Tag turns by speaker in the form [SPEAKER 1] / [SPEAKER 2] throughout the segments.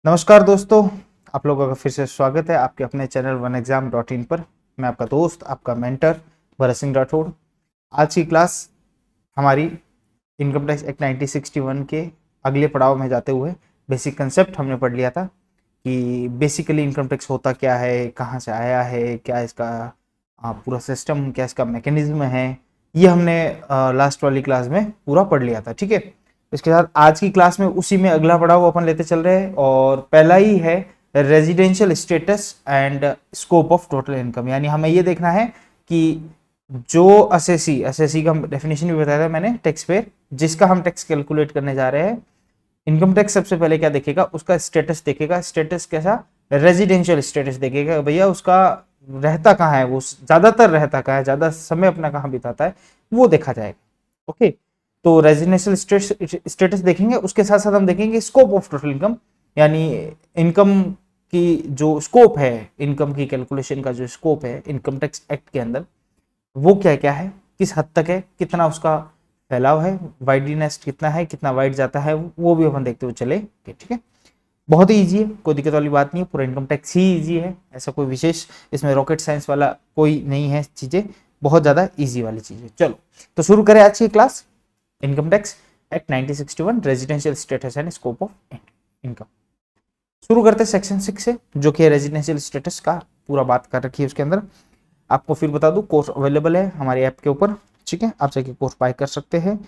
[SPEAKER 1] नमस्कार दोस्तों, आप लोगों का फिर से स्वागत है आपके अपने channel one exam dot in पर। मैं आपका दोस्त, आपका मेंटर भरत सिंह राठौड़। आज की क्लास हमारी इनकम टैक्स एक्ट 1961 के अगले पड़ाव में जाते हुए बेसिक कंसेप्ट हमने पढ़ लिया था कि बेसिकली इनकम टैक्स होता क्या है, कहाँ से आया है, क्या इसका पूरा सिस्टम, क्या इसका मैकेनिज्म है। ये हमने लास्ट वाली क्लास में पूरा पढ़ लिया था। ठीक है, इसके साथ आज की क्लास में उसी में अगला पड़ाव अपन लेते चल रहे हैं और पहला ही है residential status and scope of total income. यानी हमें ये देखना है कि जो असेसी का डेफिनेशन भी बताया था मैंने, टैक्स पेयर जिसका हम टैक्स कैलकुलेट करने जा रहे हैं। इनकम टैक्स सबसे पहले क्या देखेगा, उसका स्टेटस देखेगा। स्टेटस कैसा? रेजिडेंशियल स्टेटस देखेगा, भैया उसका रहता कहाँ है, वो ज्यादातर रहता कहाँ है, ज्यादा समय अपना कहाँ बिताता है, वो देखा जाएगा। ओके, तो रेजिडेंशियल स्टेटस देखेंगे। उसके साथ साथ हम देखेंगे स्कोप ऑफ टोटल इनकम, यानी इनकम की जो स्कोप है, इनकम की कैलकुलेशन का जो स्कोप है इनकम टैक्स एक्ट के अंदर, वो क्या क्या है, किस हद तक है, कितना उसका फैलाव है, वाइडनेस कितना है, कितना वाइड जाता है, वो भी अपन देखते हुए चले। ठीक है, बहुत ही ईजी है, कोई दिक्कत वाली बात नहीं है। पूरा इनकम टैक्स ही ईजी है, ऐसा कोई विशेष इसमें रॉकेट साइंस वाला कोई नहीं है। चीजें बहुत ज्यादा ईजी वाली चीजें। चलो तो शुरू करें आज की class. Income tax act 1961 residential status and scope of income. शुरू करते हैं सेक्शन 6 से, जो कि रेजिडेंशियल स्टेटस का पूरा बात कर रखी है उसके अंदर। आपको फिर बता दूं, कोर्स अवेलेबल है हमारे ऐप के ऊपर। ठीक है, आप जाके कोर्स बाय कर सकते हैं।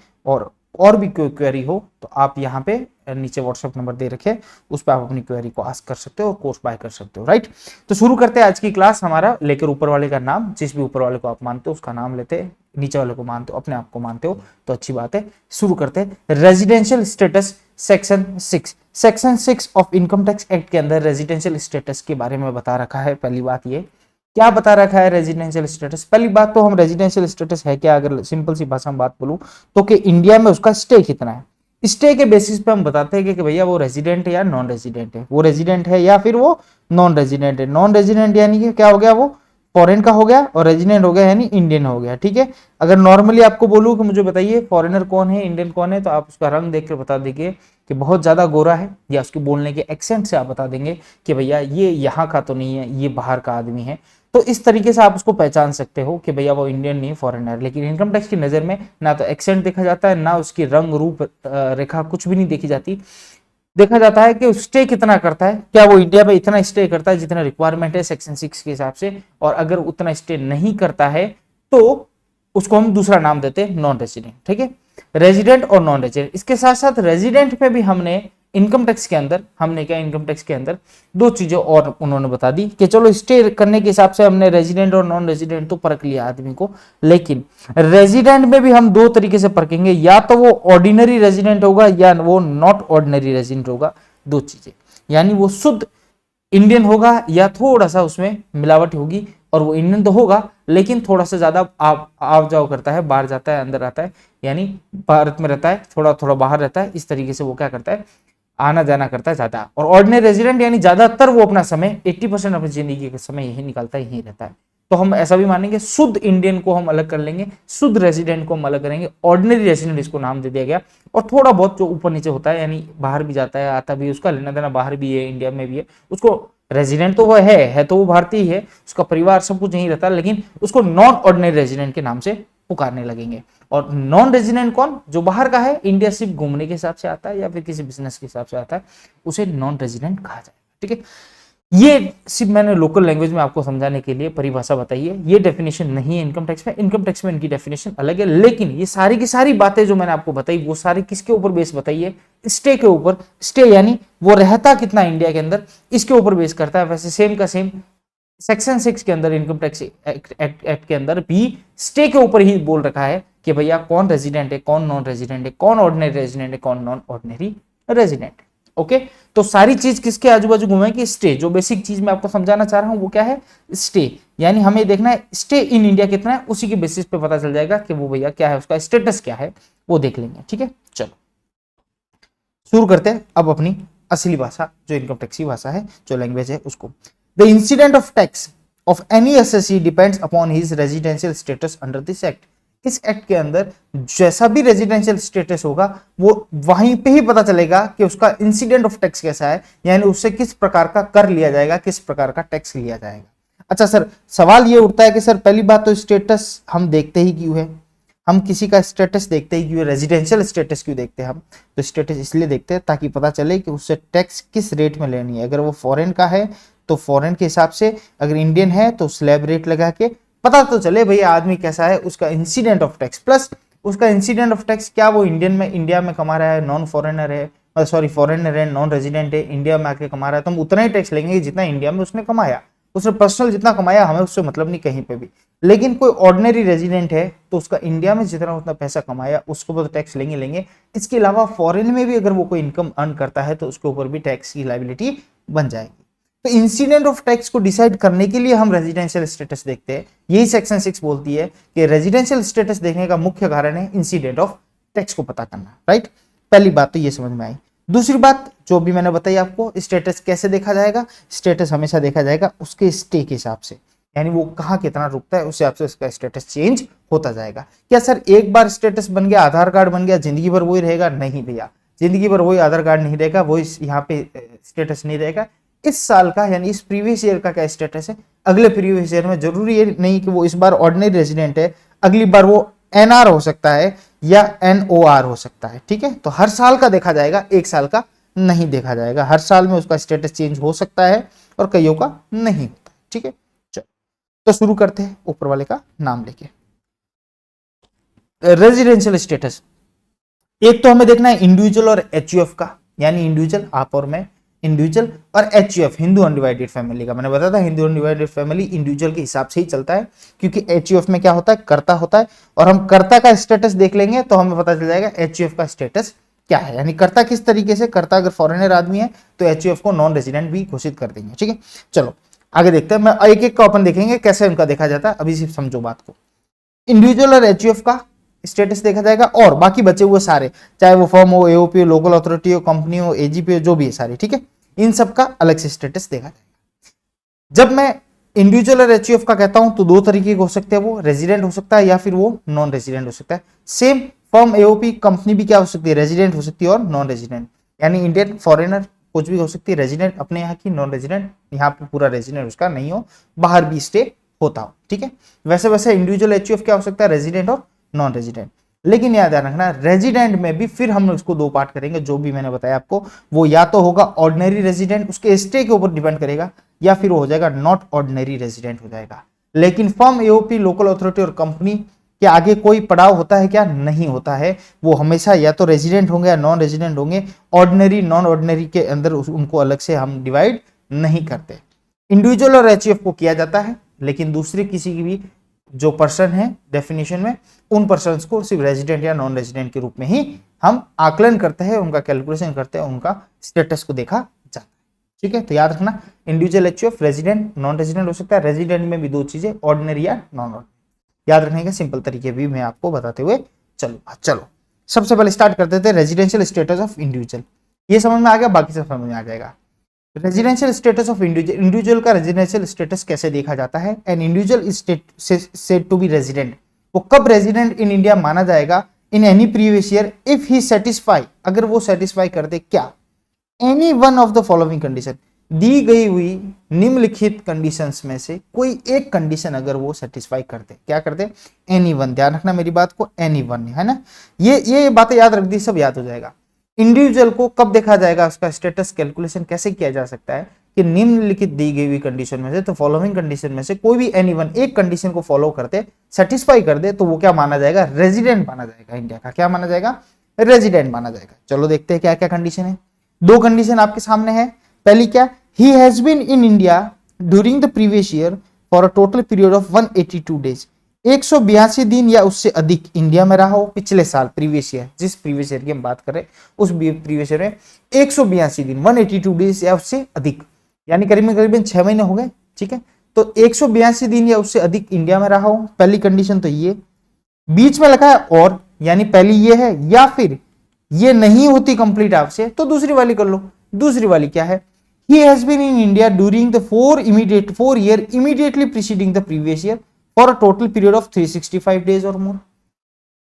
[SPEAKER 1] और भी कोई क्वेरी हो तो आप यहाँ पे नीचे व्हाट्सएप नंबर दे रखे, उस पर आप अपनी क्वेरी को आस्क कर सकते हो और कोर्स बाय कर सकते हो। राइट, तो शुरू करते हैं आज की क्लास। हमारा लेकर ऊपर वाले का नाम, जिस भी ऊपर वाले को आप मानते हो उसका नाम लेते हैं, नीचे वाले को मानते हो, अपने आप को मानते हो तो अच्छी बात है। शुरू करते हैं residential status section 6। Section 6 of income tax act के अंदर रेजिडेंशियल स्टेटस के बारे में बता रखा है। पहली बात ये क्या बता रखा है रेजिडेंशियल स्टेटस। पहली बात तो हम रेजिडेंशियल स्टेटस है क्या, अगर सिंपल सी भाषा में बात बोलूं तो कि इंडिया में उसका स्टे कितना है। स्टे के बेसिस पे हम बताते हैं कि भैया वो रेजिडेंट है या नॉन रेजिडेंट है, वो रेजिडेंट है या फिर वो नॉन रेजिडेंट है। नॉन रेजिडेंट यानी कि क्या हो गया, वो फॉरेन का हो गया, और रेजिडेंट हो गया यानी इंडियन हो गया। ठीक है, अगर नॉर्मली आपको बोलूं कि मुझे बताइए फॉरेनर कौन है, इंडियन कौन है, तो आप उसका रंग देख कर बता देंगे कि बहुत ज्यादा गोरा है, या उसके बोलने के एक्सेंट से आप बता देंगे कि भैया ये यहाँ का तो नहीं है, ये बाहर का आदमी है। तो इस तरीके से आप उसको पहचान सकते हो कि भैया वो इंडियन नहीं, फॉरेनर। लेकिन इनकम टैक्स की नजर में ना तो एक्सेंट देखा जाता है, ना उसकी रंग रूप रेखा कुछ भी नहीं देखी जाती। देखा जाता है कि स्टे कितना करता है, क्या वो इंडिया में इतना स्टे करता है जितना रिक्वायरमेंट है सेक्शन 6 के हिसाब से, और अगर उतना स्टे नहीं करता है तो उसको हम दूसरा नाम देते हैं नॉन रेजिडेंट। ठीक है, रेजिडेंट और नॉन रेजिडेंट। इसके साथ साथ रेजिडेंट पे भी हमने इनकम टैक्स के अंदर इनकम टैक्स के अंदर दो चीजें और उन्होंने बता दी कि चलो स्टे करने के हिसाब से हमने रेजिडेंट और नॉन रेजिडेंट तो परख लिया आदमी को, लेकिन रेजिडेंट में भी हम दो तरीके से परखेंगे, या तो वो ऑर्डिनरी रेजिडेंट होगा या वो नॉट ऑर्डिनरी रेजिडेंट होगा। दो चीजें, यानी वो शुद्ध इंडियन होगा या थोड़ा सा उसमें मिलावट होगी, और वो इंडियन तो होगा लेकिन थोड़ा सा ज्यादा आव जाव करता है, बाहर जाता है अंदर आता है, यानी भारत में रहता है, थोड़ा थोड़ा बाहर रहता है। इस तरीके से वो क्या करता है, आना जाना करता है ज्यादा। और ऑर्डिनरी रेजिडेंट यानी ज्यादातर वो अपना समय 80% अपनी जिंदगी का समय यही निकालता है, यही रहता है। तो हम ऐसा भी मानेंगे, शुद्ध इंडियन को हम अलग कर लेंगे, शुद्ध रेजिडेंट को हम अलग करेंगे, ऑर्डिनरी रेजिडेंट इसको नाम दे दिया गया। और थोड़ा बहुत जो ऊपर नीचे होता है, यानी बाहर भी जाता है आता भी, उसका लेना देना बाहर भी है इंडिया में भी है, उसको रेजिडेंट तो वो है तो वो भारतीय है, उसका परिवार सब कुछ यहीं रहता है, लेकिन उसको नॉन ऑर्डिनरी रेजिडेंट के नाम से पुकारने लगेंगे। और नॉन रेजिडेंट कौन, जो बाहर का है, इंडिया सिर्फ घूमने के हिसाब से आता है या फिर किसी बिजनेस के हिसाब से आता है, उसे नॉन रेजिडेंट कहा जाएगा। ठीक है, ये सिर्फ मैंने लोकल लैंग्वेज में आपको समझाने के लिए परिभाषा बताई है, ये डेफिनेशन नहीं है इनकम टैक्स में। इनकम टैक्स में इनकी डेफिनेशन अलग है, लेकिन ये सारी की सारी बातें जो मैंने आपको बताई वो सारी किसके ऊपर बेस बताई है, स्टे के ऊपर। स्टे यानी वो रहता कितना इंडिया के अंदर, इसके ऊपर बेस करता है। वैसे सेम का सेम सेक्शन 6 के अंदर इनकम टैक्स एक्ट के अंदर भी स्टे के ऊपर ही बोल रखा है कि भैया कौन रेजिडेंट है, कौन नॉन रेजिडेंट है, कौन ऑर्डिनरी रेजिडेंट है, कौन नॉन ऑर्डिनरी रेजिडेंट है। ओके, तो सारी चीज किसके आजू बाजू घूमेगी, स्टे। जो बेसिक चीज मैं आपको समझाना चाह रहा हूं वो क्या है, स्टे। यानी हमें देखना है स्टे इन इंडिया कितना है, उसी के बेसिस पे पता चल जाएगा कि वो भैया क्या है, उसका स्टेटस क्या है, वो देख लेंगे। ठीक है, चलो शुरू करते हैं अब अपनी असली भाषा, जो इनकम टैक्स की भाषा है, जो लैंग्वेज है उसको। The incident of tax of any assessee depends upon his residential status under this act। इस एक्ट के अंदर जैसा भी रेजिडेंशियल स्टेटस होगा वो वहीं पे ही पता चलेगा कि उसका इंसिडेंट ऑफ टैक्स कैसा है, यानी उससे किस प्रकार का कर लिया जाएगा, किस प्रकार का टैक्स लिया जाएगा। अच्छा सर, सवाल ये उठता है कि सर पहली बात तो स्टेटस हम देखते ही क्यों है, हम किसी का स्टेटस देखते ही क्यों, रेजिडेंशियल स्टेटस क्यों देखते हैं हम? तो स्टेटस इसलिए देखते हैं ताकि पता चले कि उससे टैक्स किस रेट में लेनी है। अगर वो फॉरेन का है तो फॉरेन के हिसाब से, अगर इंडियन है तो स्लैब रेट लगा के पता तो चले भैया आदमी कैसा है, उसका इंसिडेंट ऑफ टैक्स प्लस उसका इंसिडेंट ऑफ टैक्स क्या वो इंडिया में कमा रहा है, नॉन फॉरेनर है, सॉरी फॉरेनर है, नॉन रेजिडेंट है, इंडिया में आके कमा रहा है तो हम उतना ही टैक्स लेंगे जितना इंडिया में उसने कमाया। उसने पर्सनल जितना कमाया हमें उससे मतलब नहीं कहीं पे भी। लेकिन कोई ऑर्डिनरी रेजिडेंट है तो उसका इंडिया में जितना उतना पैसा कमाया उसको तो टैक्स लेंगे। इसके अलावा फॉरेन में भी अगर वो कोई इनकम अर्न करता है तो उसके ऊपर भी टैक्स की लायबिलिटी बन जाएगी। तो इंसिडेंट ऑफ टैक्स को डिसाइड करने के लिए हम रेजिडेंशियल स्टेटस देखते हैं। यही सेक्शन 6 बोलती है कि रेजिडेंशियल स्टेटस देखने का मुख्य कारण है इंसिडेंट ऑफ टैक्स को पता करना, राइट। पहली बात तो ये समझ में आई। दूसरी बात जो भी मैंने बताई आपको, स्टेटस कैसे देखा जाएगा, स्टेटस हमेशा देखा जाएगा उसके स्टे के हिसाब से, यानी वो कहाँ कितना रुकता है उस हिसाब से उसका स्टेटस चेंज होता जाएगा। क्या सर एक बार स्टेटस बन गया, आधार कार्ड बन गया, जिंदगी भर वही रहेगा? नहीं भैया, जिंदगी भर वही आधार कार्ड नहीं रहेगा, वही यहाँ पे स्टेटस नहीं रहेगा। इस साल का यानी इस प्रीवियस ईयर का क्या स्टेटस है, अगले प्रीवियस ईयर में जरूरी ये नहीं कि वो इस बार ऑर्डिनरी रेजिडेंट है, अगली बार वो एनआर हो सकता है या एनओआर हो सकता है, ठीक है। तो हर साल का देखा जाएगा, एक साल का नहीं देखा जाएगा। हर साल में उसका स्टेटस चेंज हो सकता है और कईयों का नहीं होता है, ठीक है। चलो तो शुरू करते हैं ऊपर वाले का नाम लेके। रेजिडेंशियल स्टेटस, एक तो हमें देखना है इंडिविजुअल और एचयूएफ का, यानी इंडिविजुअल आप और मैं, इंडिविजुअल और एचयूएफ हिंदू अनडिवाइडेड फैमिली का। मैंने बताया था हिंदू अनडिवाइडेड फैमिली इंडिविजुअल के हिसाब से ही चलता है, क्योंकि एचयूएफ में क्या होता है, कर्ता होता है, और हम कर्ता का स्टेटस देख लेंगे तो हमें पता चल जाएगा एचयूएफ का स्टेटस क्या है, यानी कर्ता किस तरीके से, कर्ता अगर फॉरेनर आदमी है तो एचयूएफ को नॉन रेजिडेंट भी घोषित कर देंगे, ठीक है। चलो आगे देखते हैं, मैं एक एक का अपन देखेंगे कैसे उनका देखा जाता है, अभी सिर्फ समझो बात को। इंडिविजुअल और एचयूएफ का स्टेटस देखा जाएगा, और बाकी बचे हुए सारे, चाहे वो फर्म हो, एओपी हो, लोकल अथॉरिटी हो, कंपनी हो, एजीपी हो, जो भी है सारे, ठीक है, इन सब का अलग से स्टेटस देखा जाएगा। जब मैं इंडिविजुअल और एचयूएफ का कहता हूं तो दो तरीके के हो सकते हैं, वो रेजिडेंट हो सकता है या फिर वो नॉन रेजिडेंट हो सकता है। सेम फर्म, एओपी, कंपनी भी क्या हो सकती है, रेजिडेंट हो सकती है और नॉन रेजिडेंट, यानी इंडियन, फॉरेनर कुछ भी हो सकती है, रेजिडेंट अपने यहाँ की, नॉन रेजिडेंट यहाँ पे पूरा रेजिडेंट उसका नहीं हो, बाहर भी स्टे होता हो, ठीक है। वैसे वैसे इंडिविजुअल एचयूएफ क्या हो सकता है, रेजिडेंट और नॉन रेजिडेंट। लेकिन याद रखना रेजिडेंट में भी फिर हम उसको दो पार्ट करेंगे, जो भी मैंने बताया आपको, वो या तो होगा ऑर्डिनरी रेजिडेंट, उसके स्टे के ऊपर डिपेंड करेगा, या फिर वो हो जाएगा नॉट ऑर्डिनरी रेजिडेंट हो जाएगा। लेकिन फर्म, एओपी, लोकल अथॉरिटी और कंपनी के आगे कोई पड़ाव होता है क्या, नहीं होता है, वो हमेशा या तो रेजिडेंट होंगे या नॉन रेजिडेंट होंगे। ऑर्डिनरी, नॉन ऑर्डिनरी के अंदर उनको अलग से हम डिवाइड नहीं करते। इंडिविजुअल और एचयूएफ को किया जाता है, लेकिन दूसरे किसी की भी जो पर्सन है डेफिनेशन में, उन पर्सन को सिर्फ रेजिडेंट या नॉन रेजिडेंट के रूप में ही हम आकलन करते हैं, उनका कैलकुलेशन करते हैं, उनका स्टेटस को देखा जाता है, ठीक है। तो याद रखना individual HUF, resident, non resident हो सकता है। रेजिडेंट में भी दो चीजें, ऑर्डिनरी या नॉन ऑर्डिनरी, याद रखने का सिंपल तरीके भी मैं आपको बताते हुए चलो सबसे पहले स्टार्ट करते थे रेजिडेंशियल स्टेटस ऑफ इंडिविजुअल। ये समझ में आ गया, बाकी सब समझ में आ जाएगा। Residential status of individual, individual का रेजिडेंशियल स्टेटस कैसे देखा जाता है। An individual is said to be resident, वो कब रेजिडेंट इन इंडिया माना जाएगा, in any previous year if he satisfy, अगर वो सेटिस्फाई कर दे क्या, any one of the following condition, दी गई हुई निम्नलिखित कंडीशंस में से कोई एक कंडीशन अगर वो सेटिस्फाई कर दे, क्या कर दे, एनी वन, ध्यान रखना मेरी बात को, एनी वन है ना, ये बातें याद रख दी, सब याद हो जाएगा। इंडिविजुअल को कब देखा जाएगा, उसका स्टेटस कैलकुलेशन कैसे किया जा सकता है कि निम्नलिखित दी गई हुई कंडीशन में से, तो फॉलोइंग कंडीशन में से कोई भी एनी वन, एक कंडीशन को फॉलो करते, सेटिस्फाई कर दे, तो वो क्या माना जाएगा, रेजिडेंट माना जाएगा, इंडिया का क्या माना जाएगा, रेजिडेंट माना जाएगा। चलो देखते हैं क्या क्या कंडीशन है। दो कंडीशन आपके सामने है। पहली क्या, he has been in India during the previous year for a total period of 182 days, 182 दिन या उससे अधिक इंडिया में रहा हो पिछले साल, प्रीवियस ईयर, जिस प्रीवियस ईयर की हम बात कर रहे हैं उस प्रीवियस ईयर में 182 दिन, 182 डेज या उससे अधिक, यानी करीबन 6 महीने हो गए, ठीक है। तो 182 दिन या उससे अधिक इंडिया में रहा हो, पहली कंडीशन तो ये। बीच में लिखा है और, यानी पहली ये है, या फिर ये नहीं होती कंप्लीट आपसे तो दूसरी वाली कर लो। दूसरी वाली क्या है, he has been in India during the 4 year immediately preceding the previous year for a total period of 365 days or more,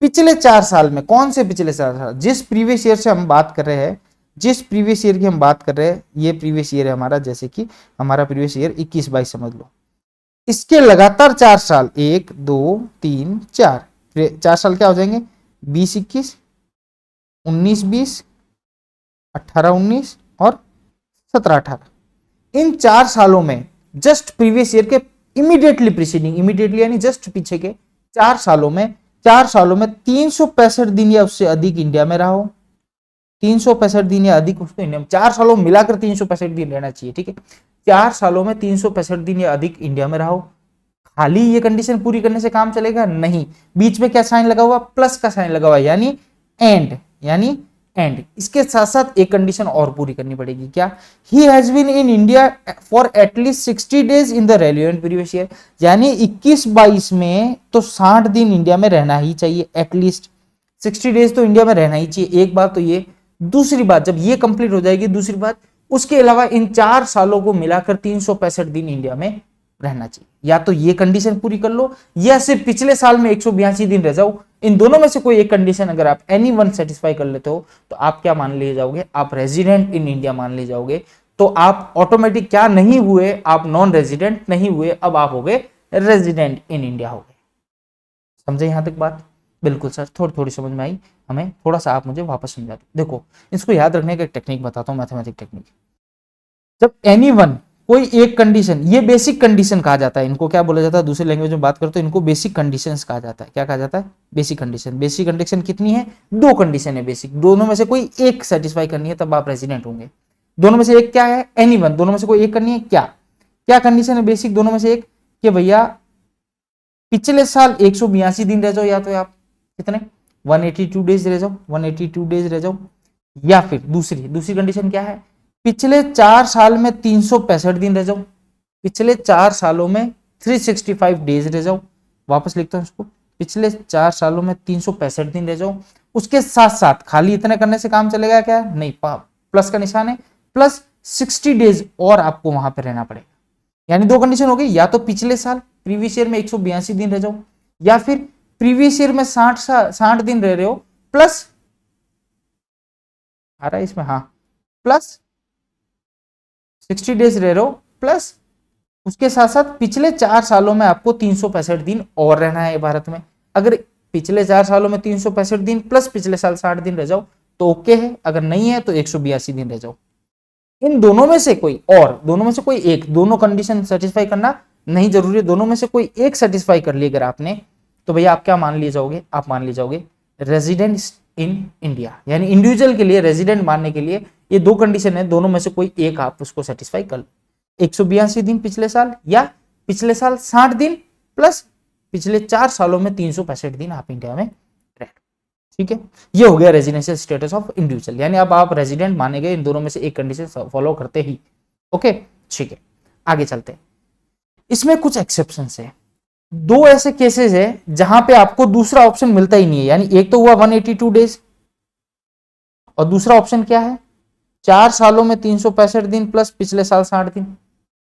[SPEAKER 1] पिछले 4 साल में, कौन से पिछले 4 साल, जिस प्रीवियस ईयर से हम बात कर रहे हैं, जिस प्रीवियस ईयर की हम बात कर रहे हैं, ये प्रीवियस ईयर है हमारा, जैसे कि हमारा प्रीवियस ईयर 21-22 समझ लो, इसके लगातार 4 साल, 1 2 3 4, 4 साल क्या हो जाएंगे, 20-21, 19-20, 18-19 और 17-18। इन 4 सालों में जस्ट प्रीवियस ईयर के इमीडिएटली प्रीसीडिंग, इमीडिएटली यानी जस्ट पीछे के 4 सालों में 365 दिन या उससे अधिक इंडिया में रहा हो, 365 दिन या अधिक उसको इंडिया में, 4 सालों में मिलाकर 365 दिन रहना चाहिए, ठीक है। 4 सालों में 365 दिन या अधिक इंडिया में रहा हो। खाली ये कंडीशन पूरी करने से काम चलेगा नहीं, बीच में क्या साइन लगा हुआ, प्लस का साइन लगा हुआ, यानी एंड, यानी एंड। इसके साथ साथ एक कंडीशन और पूरी करनी पड़ेगी, क्या, he has been in India for at least 60 days in the relevant previous year, यानी 21-22 में तो 60 दिन इंडिया में रहना ही चाहिए, एटलीस्ट 60 डेज तो इंडिया में रहना ही चाहिए, एक बात तो ये। दूसरी बात, जब ये कंप्लीट हो जाएगी, दूसरी बात, उसके अलावा इन 4 सालों को मिलाकर 365 दिन इंडिया में रहना चाहिए। या तो ये कंडीशन पूरी कर लो, या सिर्फ पिछले साल में 182 दिन रह जाओ। इन दोनों में से कोई एक कंडीशन अगर आप एनी वन सेटिस्फाई कर लेते हो तो आप क्या मान लिए जाओगे, आप रेजिडेंट इन इंडिया मान लिए जाओगे। तो आप ऑटोमेटिक क्या नहीं हुए, आप नॉन रेजिडेंट नहीं हुए, अब आप हो गए रेजिडेंट इन इंडिया हो गए। समझे यहां तक बात? बिल्कुल सर, थोड़ी थोड़ी समझ में आई हमें, थोड़ा सा आप मुझे वापस समझा दो। देखो, इसको याद रखने का एक टेक्निक बताता हूं, मैथमेटिक टेक्निक। जब एनी वन, कोई एक कंडीशन, ये बेसिक कंडीशन कहा जाता है, इनको क्या बोला जाता है, दूसरी लैंग्वेज में बात करते हो इनको बेसिक कंडीशंस कहा जाता है। क्या कहा जाता है? Basic condition. बेसिक कंडीशन कितनी है? 2 कंडीशन है बेसिक, दोनों में से कोई एक सेटिस्फाई करनी है तब आप रेजिडेंट होंगे। दोनों में से एक क्या है? एनी वन, दोनों में से कोई एक करनी है। क्या क्या कंडीशन है बेसिक दोनों में से एक? कि भैया पिछले साल 182 दिन रह जाओ, या तो आप कितने 182 डेज रह जाओ, 182 डेज रह जाओ, या फिर दूसरी कंडीशन क्या है, पिछले 4 साल में 365 दिन रह जाओ, पिछले 4 सालों में 365 डेज रह जाओ। वापस लिखता हूं इसको, पिछले 4 सालों में 365 दिन रह जाओ। उसके साथ साथ खाली इतने करने से काम चलेगा क्या? नहीं, प्लस का निशान है, प्लस 60 डेज और आपको वहां पर रहना पड़ेगा। यानी 2 कंडीशन हो गई, या तो पिछले साल प्रीवियस ईयर में 182 दिन रह जाओ, या फिर प्रीवियस ईयर में 60 दिन रह रहे हो, प्लस आ रहा है इसमें, हाँ, प्लस 60 डेज रह रहे हो, प्लस उसके साथ साथ पिछले 4 सालों में आपको 365 दिन और रहना है भारत में। अगर पिछले 4 सालों में 365 दिन प्लस पिछले साल 60 दिन रह जाओ तो ओके है, अगर नहीं है तो 182 दिन रह जाओ। इन दोनों में से कोई, और दोनों में से कोई एक, दोनों कंडीशन सेटिस्फाई करना नहीं जरूरी है, दोनों में से कोई एक सेटिस्फाई कर ली अगर आपने, तो भैया आप क्या मान लिए जाओगे? आप मान लिए जाओगे रेजिडेंट इन इंडिया। यानी इंडिविजुअल के लिए, रेजिडेंट मानने के लिए ये 2 कंडीशन है, दोनों में से कोई एक आप उसको सेटिस्फाई कर लो। 182 दिन पिछले साल, या पिछले साल 60 दिन प्लस पिछले 4 सालों में 365 दिन आप इंडिया में रह। ठीक है, ये हो गया रेजिडेंशियल स्टेटस ऑफ इंडिविजुअल, यानी अब आप रेजिडेंट माने गए इन दोनों में से एक कंडीशन फॉलो करते ही। ओके, ठीक है, आगे चलते हैं। इसमें कुछ एक्सेप्शंस है, 2 ऐसे केसेस है जहां पे आपको दूसरा ऑप्शन मिलता ही नहीं है। यानी एक तो हुआ 182 डेज, और दूसरा ऑप्शन क्या है? 4 सालों में 365 दिन प्लस पिछले साल 60 दिन।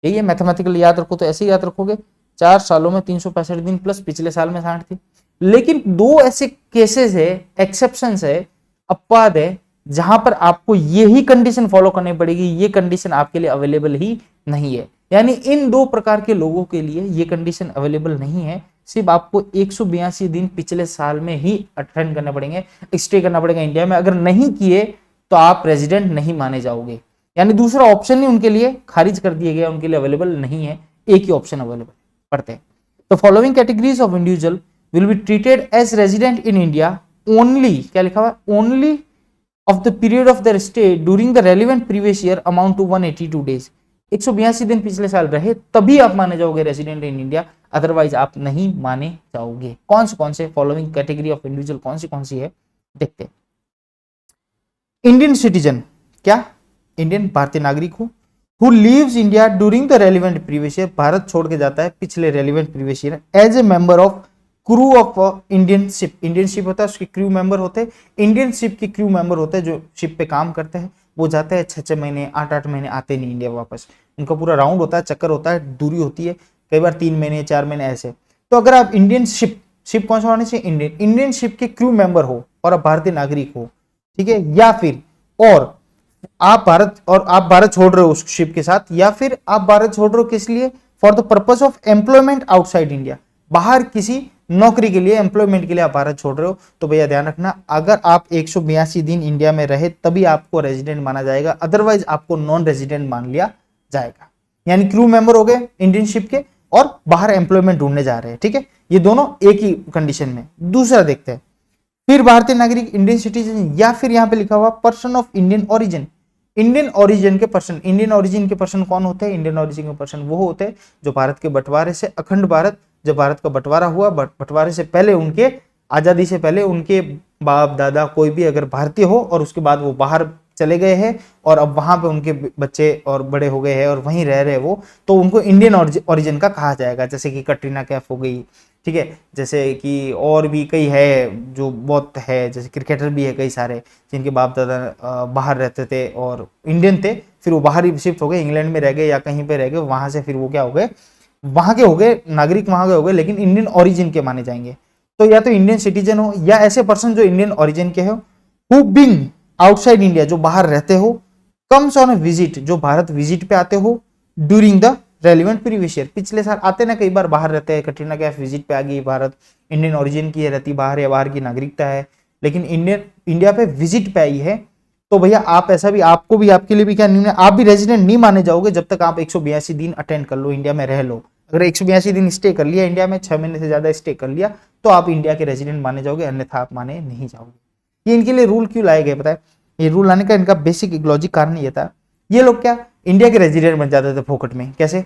[SPEAKER 1] यही है, मैथमेटिकल याद रखो तो ऐसे ही याद रखोगे, 4 सालों में 365 दिन प्लस पिछले साल में 60 दिन। लेकिन 2 ऐसे केसेस है, एक्सेप्शंस है, अपवाद है, जहां पर आपको यही कंडीशन फॉलो करनी पड़ेगी, ये कंडीशन आपके लिए अवेलेबल ही नहीं है। यानी इन 2 प्रकार के लोगों के लिए ये कंडीशन अवेलेबल नहीं है, सिर्फ आपको 182 दिन पिछले साल में ही अटेंड करने पड़ेंगे, स्टे करना पड़ेगा इंडिया में। अगर नहीं किए तो आप रेजिडेंट नहीं माने जाओगे। यानी दूसरा ऑप्शन ही उनके लिए खारिज कर दिया गया, उनके लिए अवेलेबल नहीं है, एक ही ऑप्शन अवेलेबल। पढ़ते हैं, तो following categories of individual will be treated as resident in India only, क्या लिखा हुआ? Only of the period of their stay during the relevant previous year amount to 182 days। 182 दिन पिछले साल रहे तभी आप माने जाओगे रेजिडेंट इन इंडिया, अदरवाइज आप नहीं माने जाओगे। कौन से फॉलोइंग कैटेगरी ऑफ इंडिविजुअल कौन सी है देखते हैं। इंडियन सिटीजन, क्या इंडियन भारतीय नागरिक हो, who lives India during the relevant previous year, Bharat छोड़ के जाता है पिछले relevant previous year as a member of crew of Indian ship. Indian ship होता है, उसके क्रू मेंबर होते हैं, इंडियन शिप के क्रू मेंबर होते हैं जो शिप पे काम करते हैं। वो जाते हैं 6-6 महीने 8-8 महीने, आते नहीं इंडिया वापस। उनका पूरा राउंड होता है, चक्कर होता है, दूरी होती है, कई बार 3 महीने 4 महीने ऐसे। तो अगर आप इंडियन शिप शिप कौन सा होना चाहिए, इंडियन, इंडियन शिप के क्रू मेंबर हो और आप भारतीय नागरिक हो, ठीक है, या फिर और आप भारत छोड़ रहे हो उस शिप के साथ, या फिर आप भारत छोड़ रहे हो किस लिए, for the purpose of employment outside India, बाहर किसी नौकरी के लिए, एम्प्लॉयमेंट के लिए आप भारत छोड़ रहे हो। तो भैया ध्यान रखना, अगर आप 182 दिन इंडिया में रहे तभी आपको रेजिडेंट माना जाएगा, अदरवाइज आपको नॉन रेजिडेंट मान लिया जाएगा। यानी क्रू मेंबर हो गए इंडियन शिप के और बाहर एम्प्लॉयमेंट ढूंढने जा रहे हैं, ठीक है, ये दोनों एक ही कंडीशन में। दूसरा देखते हैं, फिर भारतीय नागरिक, इंडियन सिटीजन, या फिर यहां पे लिखा हुआ person of Indian origin, Indian origin के पर्सन। इंडियन ओरिजिन के पर्सन कौन होते हैं, इंडियन ओरिजिन के पर्सन वो होते हैं जो भारत के बंटवारे से, अखंड भारत, जब भारत का बंटवारा हुआ, बंटवारे से पहले, उनके आजादी से पहले उनके बाप दादा कोई भी अगर भारतीय हो और उसके बाद वो बाहर चले गए हैं और अब वहां पे उनके बच्चे और बड़े हो गए हैं और वहीं रह रहे वो, तो उनको इंडियन ओरिजिन का कहा जाएगा। जैसे कि कटरीना कैफ हो गई, ठीक है, जैसे कि और भी कई है जो बहुत है, जैसे क्रिकेटर भी है कई सारे जिनके बाप दादा बाहर रहते थे और इंडियन थे, फिर वो बाहर ही शिफ्ट हो गए, इंग्लैंड में रह गए या कहीं पे रह गए, वहां से फिर वो क्या हो गए, वहां के हो गए नागरिक, वहां के हो गए, लेकिन इंडियन ओरिजिन के माने जाएंगे। तो या तो इंडियन सिटीजन हो या ऐसे पर्सन जो इंडियन ओरिजिन के हो, हु बीइंग आउटसाइड इंडिया, जो बाहर रहते हो, कम्स ऑन अ विजिट, जो भारत विजिट पे आते हो, during the relevant previous year, पिछले साल आते ना, कई बार बाहर रहते हैं, कटरीना कैफ विजिट पे आ गई भारत, इंडियन ओरिजिन की रहती, बाहर या बाहर की नागरिकता है, लेकिन इंडिया पे विजिट पे आई है, तो भैया आप ऐसा भी, आपको भी, आपके लिए भी क्या नहीं है, आप भी रेजिडेंट नहीं माने जाओगे जब तक आप 182 दिन अटेंड कर लो, इंडिया में रह लो। अगर 182 दिन स्टे कर लिया इंडिया में, 6 महीने से ज्यादा स्टे कर लिया, तो आप इंडिया के रेजिडेंट माने जाओगे, अन्यथा आप माने नहीं जाओगे। ये इनके लिए रूल क्यों लाए गए पता है, ये रूल लाने का इनका बेसिक लॉजिक कारण ये था, ये लोग क्या इंडिया के रेजिडेंट बन जाते थे फोकट में। कैसे,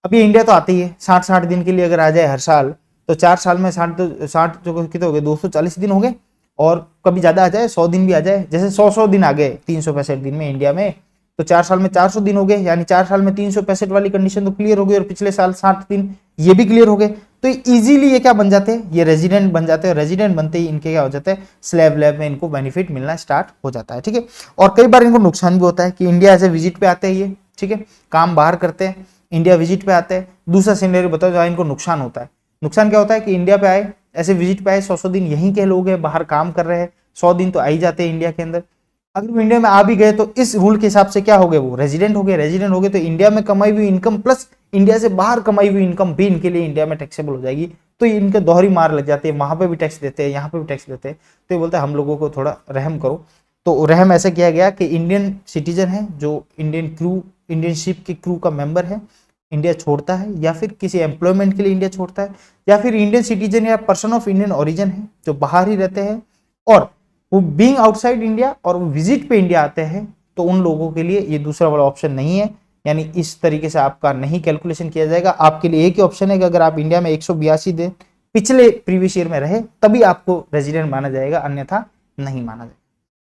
[SPEAKER 1] अब ये इंडिया तो आते ही है 60 दिन के लिए अगर आ जाए हर साल, तो 4 साल में 60 जो कितने हो गए, 240 दिन हो गए, और कभी ज्यादा आ जाए 100 दिन भी आ जाए, जैसे 100 दिन आ गए 365 दिन में इंडिया में, तो 4 साल में 400 दिन हो गए, यानी 4 साल में 365 वाली कंडीशन तो क्लियर हो गई, और पिछले साल 60 दिन ये भी क्लियर हो गए, तो इजीली ये क्या बन जाते हैं, ये रेजिडेंट बन जाते हैं। रेजिडेंट बनते ही इनके क्या हो जाता है, स्लैब लैब में इनको बेनिफिट मिलना स्टार्ट हो जाता है, ठीक है। और कई बार इनको नुकसान भी होता है कि इंडिया ऐसे विजिट पे आते हैं ये, ठीक है, काम बाहर करते हैं, इंडिया विजिट पे आते हैं। दूसरा सिनेरियो बताओ जहाँ इनको नुकसान होता है। नुकसान क्या होता है कि इंडिया पे आए, ऐसे विजिट पे आए, 100 दिन यहीं के लोग हैं, बाहर काम कर रहे हैं, 100 दिन तो आ ही जाते हैं इंडिया के अंदर। अगर वो इंडिया में आ भी गए तो इस रूल के हिसाब से क्या हो गए, वो रेजिडेंट हो गए। रेजिडेंट हो गए तो इंडिया में कमाई हुई इनकम प्लस इंडिया से बाहर कमाई हुई इनकम भी इनके लिए इंडिया में टैक्सेबल हो जाएगी। तो इनके दोहरी मार लग जाती है, वहां पे भी टैक्स देते हैं, यहाँ पे भी टैक्स देते हैं। तो ये बोलते हैं हम लोगों को थोड़ा रहम करो। तो रहम ऐसा किया गया कि इंडियन सिटीजन है जो इंडियन शिप के क्रू का मेंबर है, इंडिया छोड़ता है, या फिर किसी एम्प्लॉयमेंट के लिए इंडिया छोड़ता है, या फिर इंडियन सिटीजन या पर्सन ऑफ इंडियन ओरिजिन है जो बाहर ही रहते हैं और वो बीइंग आउटसाइड इंडिया और वो विजिट पे इंडिया आते हैं, तो उन लोगों के लिए ये दूसरा वाला ऑप्शन नहीं है। यानी इस तरीके से आपका नहीं कैलकुलेशन किया जाएगा। आपके लिए एक ही ऑप्शन है कि अगर आप इंडिया में 182 दिन पिछले प्रीवियस ईयर में रहे तभी आपको रेजिडेंट माना जाएगा, अन्यथा नहीं माना जाएगा।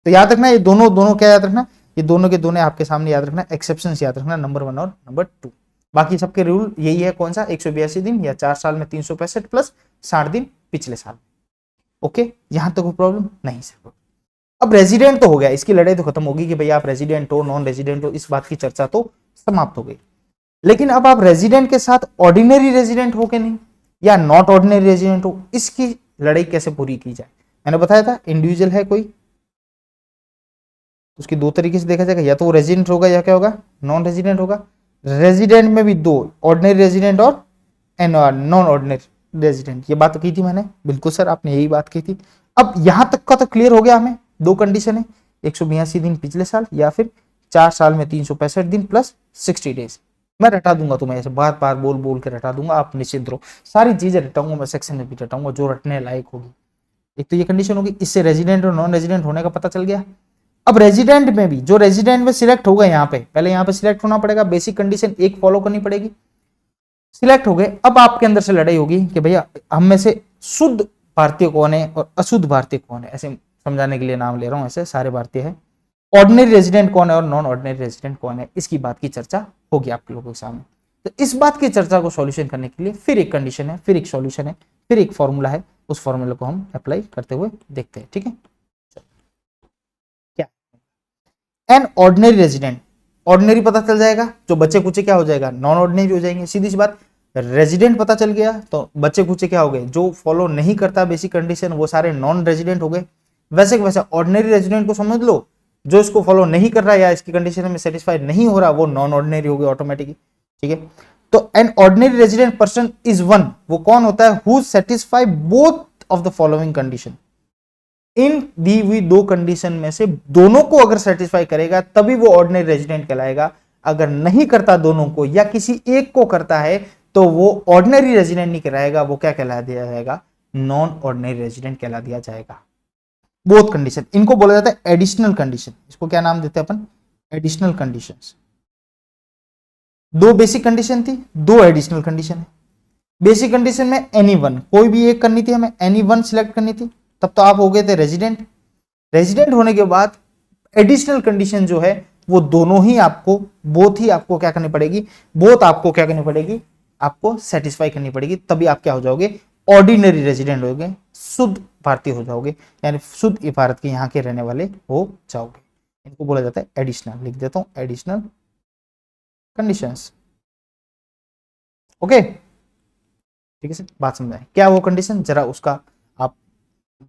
[SPEAKER 1] तो याद रखना ये दोनों क्या याद रखना, ये दोनों के दोनों आपके सामने याद रखना, एक्सेप्शन याद रखना, नंबर 1 और नंबर 2। बाकी सबके रूल यही है, कौन सा, 182 दिन या 4 साल में 365 प्लस 60 दिन पिछले साल। ओके, यहां तक कोई प्रॉब्लम नहीं सर। अब रेजिडेंट तो हो गया, इसकी लड़ाई तो खत्म होगी कि भाई आप रेजिडेंट हो नॉन रेजिडेंट हो, इस बात की चर्चा तो समाप्त हो गई। लेकिन अब आप रेजिडेंट के साथ ऑर्डिनरी रेजिडेंट हो के नहीं या नॉट ऑर्डिनरी रेजिडेंट हो, इसकी लड़ाई कैसे पूरी की जाए। मैंने बताया था इंडिविजुअल है कोई, उसकी दो तरीके से देखा जाएगा, या तो वो रेजिडेंट होगा या क्या होगा, नॉन रेजिडेंट होगा। रेजिडेंट में भी दो, ऑर्डिनरी रेजिडेंट और नॉन ऑर्डिनरी रेजिडेंट। ये बात तो की थी मैंने, बिल्कुल सर आपने यही बात की थी। अब यहां तक का तो क्लियर हो गया हमें, दो कंडीशन है, 182 दिन पिछले साल या फिर 4 साल में 365 दिन प्लस 60 डेज। मैं रटा दूंगा तुम्हें, ऐसे बार बार बोल बोल के रटा दूंगा, आप निश्चिंत रहो, सारी चीजें रटाऊंगा मैं, सेक्शन में भी रटाऊंगा जो रटने लायक होगी। एक तो ये कंडीशन होगी, इससे रेजिडेंट और नॉन रेजिडेंट होने का पता चल गया। अब रेजिडेंट में भी जो रेजिडेंट में सिलेक्ट होगा, यहाँ पे पहले यहाँ पे सिलेक्ट होना पड़ेगा, बेसिक कंडीशन एक फॉलो करनी पड़ेगी। सिलेक्ट हो गए, अब आपके अंदर से लड़ाई होगी कि भैया हम में से शुद्ध भारतीय कौन है और अशुद्ध भारतीय कौन है, ऐसे समझाने के लिए नाम ले रहा हूं, ऐसे सारे भारतीय है। ऑर्डिनरी रेजिडेंट कौन है और नॉन ऑर्डिनरी रेजिडेंट कौन है, इसकी बात की चर्चा होगी आप लोगों के सामने। तो इस बात की चर्चा को सॉल्यूशन करने के लिए फिर एक कंडीशन है, फिर एक सॉल्यूशन है, फिर एक फॉर्मूला है, उस फॉर्मूला को हम अप्लाई करते हुए देखते हैं, ठीक है। क्या एन ऑर्डिनरी रेजिडेंट, ऑर्डिनरी पता चल जाएगा, जो बच्चे कुछ क्या हो जाएगा, नॉन ऑर्डिनरी हो जाएंगे, सीधी सी बात। रेजिडेंट पता चल गया तो बच्चे कुचे क्या हो गए, जो फॉलो नहीं करता बेसिक कंडीशन वो सारे नॉन रेजिडेंट हो गए। वैसे वैसे ऑर्डिनरी रेजिडेंट को समझ लो, जो इसको फॉलो नहीं कर रहा या इसकी कंडीशन में सेटिस्फाई नहीं हो रहा वो नॉन ऑर्डिनरी हो गया ऑटोमेटिकली, ठीक है। तो an ordinary resident person is one, वो कौन होता है, who satisfy both of the following condition, इन दी हुई दो कंडीशन में से दोनों को अगर सेटिस्फाई करेगा तभी वो ऑर्डिनरी रेजिडेंट कहलाएगा। अगर नहीं करता दोनों को या किसी एक को करता है तो वो ऑर्डिनरी रेजिडेंट नहीं कहलाएगा, वो क्या कहला दिया जाएगा, नॉन ऑर्डिनरी रेजिडेंट कहला दिया जाएगा। बोथ कंडीशन, इनको बोला जाता है एडिशनल कंडीशन। इसको क्या नाम देते हैं अपन, एडिशनल कंडीशंस। दो बेसिक कंडीशन थी, दो एडिशनल कंडीशन है। बेसिक कंडीशन में एनी वन, कोई भी एक करनी थी, हमें एनी वन सिलेक्ट करनी थी, तब तो आप हो गए थे रेजिडेंट। रेजिडेंट होने के बाद एडिशनल कंडीशन जो है वो दोनों ही आपको, बोथ ही आपको क्या करनी पड़ेगी, बोथ आपको क्या करनी पड़ेगी, आपको सेटिस्फाई करनी पड़ेगी, तभी आप क्या हो जाओगे, ऑर्डिनरी रेजिडेंट हो गए, शुद्ध भारतीय हो जाओगे, यानी शुद्ध भारत के यहाँ के रहने वाले हो जाओगे। इनको बोला जाता है एडिशनल, लिख देता हूं एडिशनल कंडीशंस। ओके, ठीक है सर, बात समझाए क्या वो कंडीशन, जरा उसका आप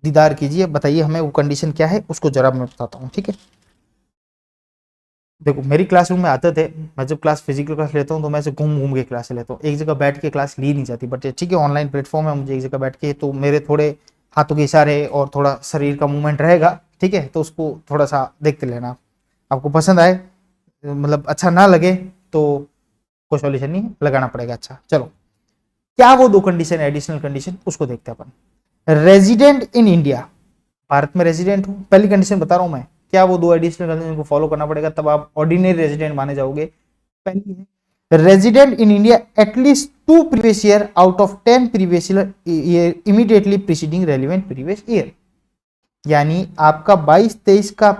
[SPEAKER 1] दीदार कीजिए, बताइए हमें वो कंडीशन क्या है, उसको जरा मैं बताता हूँ, ठीक है। देखो मेरी क्लासरूम में आते थे, मैं जब क्लास फिजिकल क्लास लेता हूँ तो मैं ऐसे घूम घूम के क्लास लेता हूँ, एक जगह बैठ के क्लास ली नहीं जाती, बट ठीक है ऑनलाइन प्लेटफॉर्म है, मुझे एक जगह बैठ के, तो मेरे थोड़े हाथों के इशारे और थोड़ा शरीर का मूवमेंट रहेगा, ठीक है, तो उसको थोड़ा सा देखते लेना, आपको पसंद आए, मतलब अच्छा ना लगे तो कोई सॉल्यूशन नहीं, लगाना पड़ेगा। अच्छा चलो, क्या वो दो कंडीशन एडिशनल कंडीशन, उसको देखते हैं अपन। रेजिडेंट इन इंडिया, भारत में रेजिडेंट हूं, पहली कंडीशन बता रहा हूं मैं, क्या वो दो एडिशनल कंडीशन को फॉलो करना पड़ेगा तब आप ऑर्डिनरी रेजिडेंट माने जाओगे। पहली है resident in India at least 2 previous year out of 10 previous year immediately preceding relevant previous year, यानी आपका 22-23 का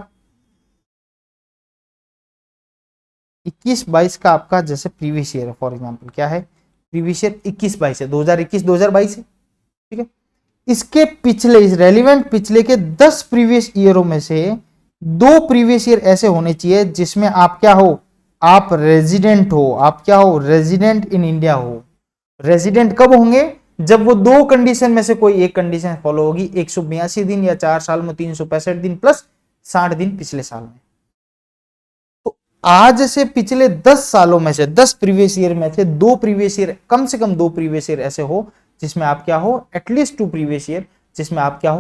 [SPEAKER 1] 21-22 का आपका जैसे प्रीवियस ईयर है, फॉर एग्जांपल क्या है, प्रीवियस ईयर 21-22 है, 2021-2022 है, ठीक है। इसके पिछले, इस रेलिवेंट पिछले के 10 प्रीवियस ईयरों में से 2 प्रीवियस ईयर ऐसे होने चाहिए जिसमें आप क्या हो, आप रेजिडेंट हो, आप क्या हो, रेजिडेंट इन इंडिया हो। रेजिडेंट कब होंगे, जब वो दो कंडीशन में से कोई एक कंडीशन फॉलो होगी, 182 दिन या 4 साल में 365 दिन प्लस 60 दिन पिछले साल में। तो आज से पिछले 10 सालों में से 10 प्रीवियस ईयर में से 2 प्रीवियस ईयर, कम से कम 2 प्रीवियस ईयर ऐसे हो जिसमें आप क्या हो, एटलीस्ट 2 प्रीवियस ईयर जिसमें आप क्या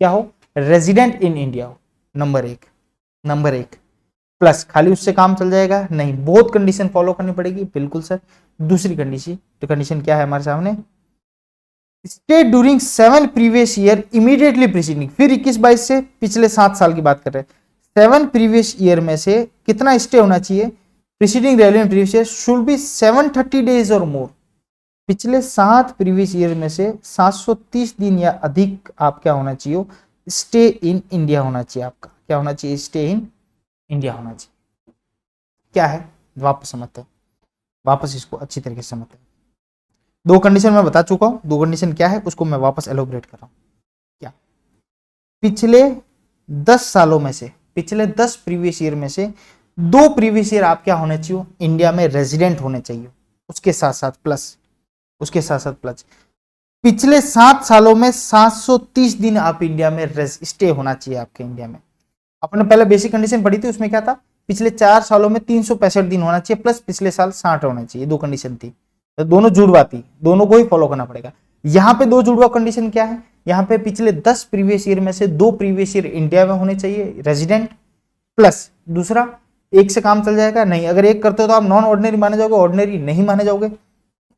[SPEAKER 1] हो, रेजिडेंट इन इंडिया हो। नंबर एक प्लस, खाली उससे काम चल जाएगा नहीं, बहुत कंडीशन फॉलो करनी पड़ेगी, बिल्कुल सर। दूसरी कंडीशन, तो कंडीशन क्या है हमारे सामने, stay during 7 previous year immediately preceding, फिर 21-22 से पिछले 7 साल की बात कर रहे हैं, 7 प्रीवियस ईयर में से कितना स्टे होना चाहिए, preceding relevant previous year should be 730 days और मोर, पिछले 7 प्रीवियस ईयर में से 730 दिन या अधिक आप क्या होना चाहिए, स्टे इन इंडिया होना चाहिए, आपका क्या होना चाहिए, स्टे इन इंडिया होना चाहिए। क्या है, वापस समझते हैं, वापस इसको अच्छी तरीके से समझते हैं। दो कंडीशन मैं बता चुका हूं, दो कंडीशन क्या है उसको मैं वापस एलोबरेट कर रहा हूं। क्या, पिछले 10 सालों में से, पिछले 10 प्रीवियस ईयर में से 2 प्रीवियस ईयर आप क्या होने चाहिए, इंडिया में रेजिडेंट होने चाहिए, उसके साथ साथ प्लस पिछले 7 सालों में 730 दिन आप इंडिया में स्टे होना चाहिए आपके इंडिया में। अपने पहले बेसिक कंडीशन पढ़ी थी, उसमें क्या था, पिछले 4 सालों में 365 दिन होना चाहिए प्लस पिछले साल 60 होना चाहिए, दो कंडीशन थी, तो दोनों जुड़वा थी, दोनों को ही फॉलो करना पड़ेगा। यहाँ पे दो जुड़वा कंडीशन क्या है, यहाँ पे पिछले 10 प्रीवियस ईयर में से 2 प्रीवियस ईयर इंडिया में होने चाहिए रेजिडेंट, प्लस दूसरा एक से काम चल जाएगा नहीं, अगर एक करते हो तो आप नॉन ऑर्डिनरी माने जाओगे, ऑर्डिनरी नहीं माने जाओगे,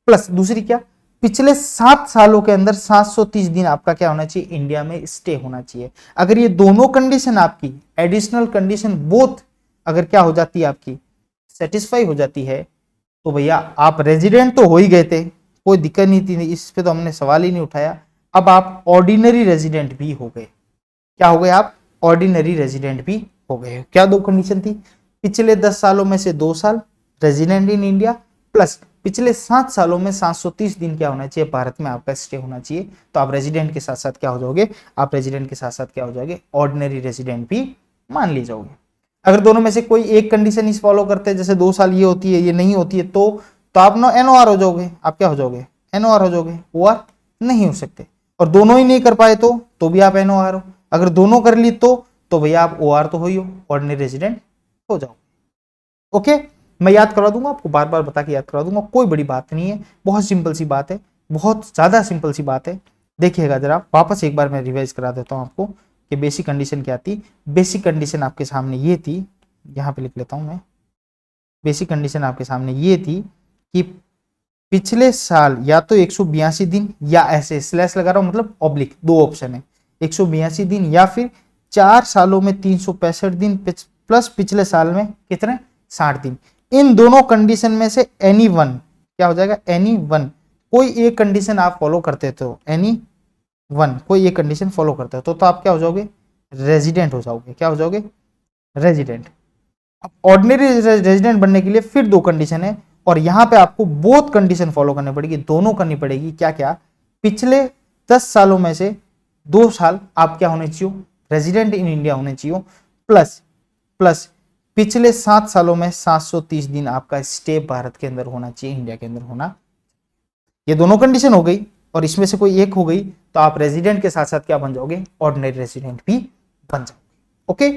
[SPEAKER 1] प्लस दूसरी क्या, पिछले 7 सालों के अंदर 730 दिन आपका क्या होना चाहिए, इंडिया में स्टे होना चाहिए। अगर ये दोनों कंडीशन आपकी एडिशनल कंडीशन बोथ अगर क्या हो जाती है, आपकी सेटिस्फाई हो जाती है, तो भैया आप रेजिडेंट तो हो ही गए थे, कोई दिक्कत नहीं थी, इस पे तो हमने सवाल ही नहीं उठाया। अब आप ऑर्डिनरी रेजिडेंट भी हो गए, क्या हो गए आप, ऑर्डिनरी रेजिडेंट भी हो गए। क्या दो कंडीशन थी, पिछले 10 सालों में से 2 साल रेजिडेंट इन इंडिया, प्लस पिछले 7 सालों में 730 दिन क्या होना चाहिए, भारत में आपका स्टे होना चाहिए। तो आप रेजिडेंट के साथ साथ क्या हो जाओगे, आप रेजिडेंट के साथ साथ क्या हो जाओगे, ऑर्डिनरी रेजिडेंट भी मान ली जाओगे। अगर दोनों में से कोई एक कंडीशन इस फॉलो करते हैं, जैसे 2 साल ये होती है ये नहीं होती है, तो आप नो NOR हो जाओगे, आप क्या हो जाओगे, NOR हो जाओगे, OR नहीं हो सकते। और दोनों ही नहीं कर पाए तो भी आप NOR हो। अगर दोनों कर ली तो भैया आप OR तो हो ही हो, ऑर्डिनरी रेजिडेंट हो जाओ। ओके, मैं याद करवा दूंगा आपको, बार बार बता के याद करवा दूंगा, कोई बड़ी बात नहीं है, बहुत सिंपल सी बात है, बहुत ज्यादा सिंपल सी बात है। देखिएगा जरा वापस एक बार मैं रिवाइज करा देता हूं आपको कि बेसिक कंडीशन क्या थी। बेसिक कंडीशन आपके सामने ये थी, यहां पे लिख लेता हूं मैं। बेसिक कंडीशन आपके सामने ये थी कि पिछले साल या तो 182 दिन, या ऐसे स्लैश लगा रहा हूं मतलब ऑब्लिक, दो ऑप्शन है, 182 दिन या फिर 4 सालों में 365 दिन प्लस पिछले साल में कितने 60 दिन। इन दोनों कंडीशन में से एनी वन क्या हो जाएगा, एनी वन, कोई एक कंडीशन आप फॉलो करते हो, एनी वन कोई एक कंडीशन फॉलो करते हो तो आप क्या हो जाओगे, रेजिडेंट हो जाओगे। क्या हो जाओगे, रेजिडेंट। अब ऑर्डिनरी रेजिडेंट बनने के लिए फिर दो कंडीशन है, और यहां पे आपको बोथ कंडीशन फॉलो करनी पड़ेगी, दोनों करनी पड़ेगी। क्या क्या, पिछले 10 सालों में से 2 साल आप क्या होने चाहिए, रेजिडेंट इन इंडिया होने चाहिए, प्लस प्लस पिछले 7 सालों में 730 दिन आपका स्टे भारत के अंदर होना चाहिए, इंडिया के अंदर होना। ये दोनों कंडीशन हो गई, और इसमें से कोई एक हो गई तो आप रेजिडेंट के साथ साथ क्या बन जाओगे, ऑर्डिनरी रेजिडेंट भी बन जाओगे। ओके,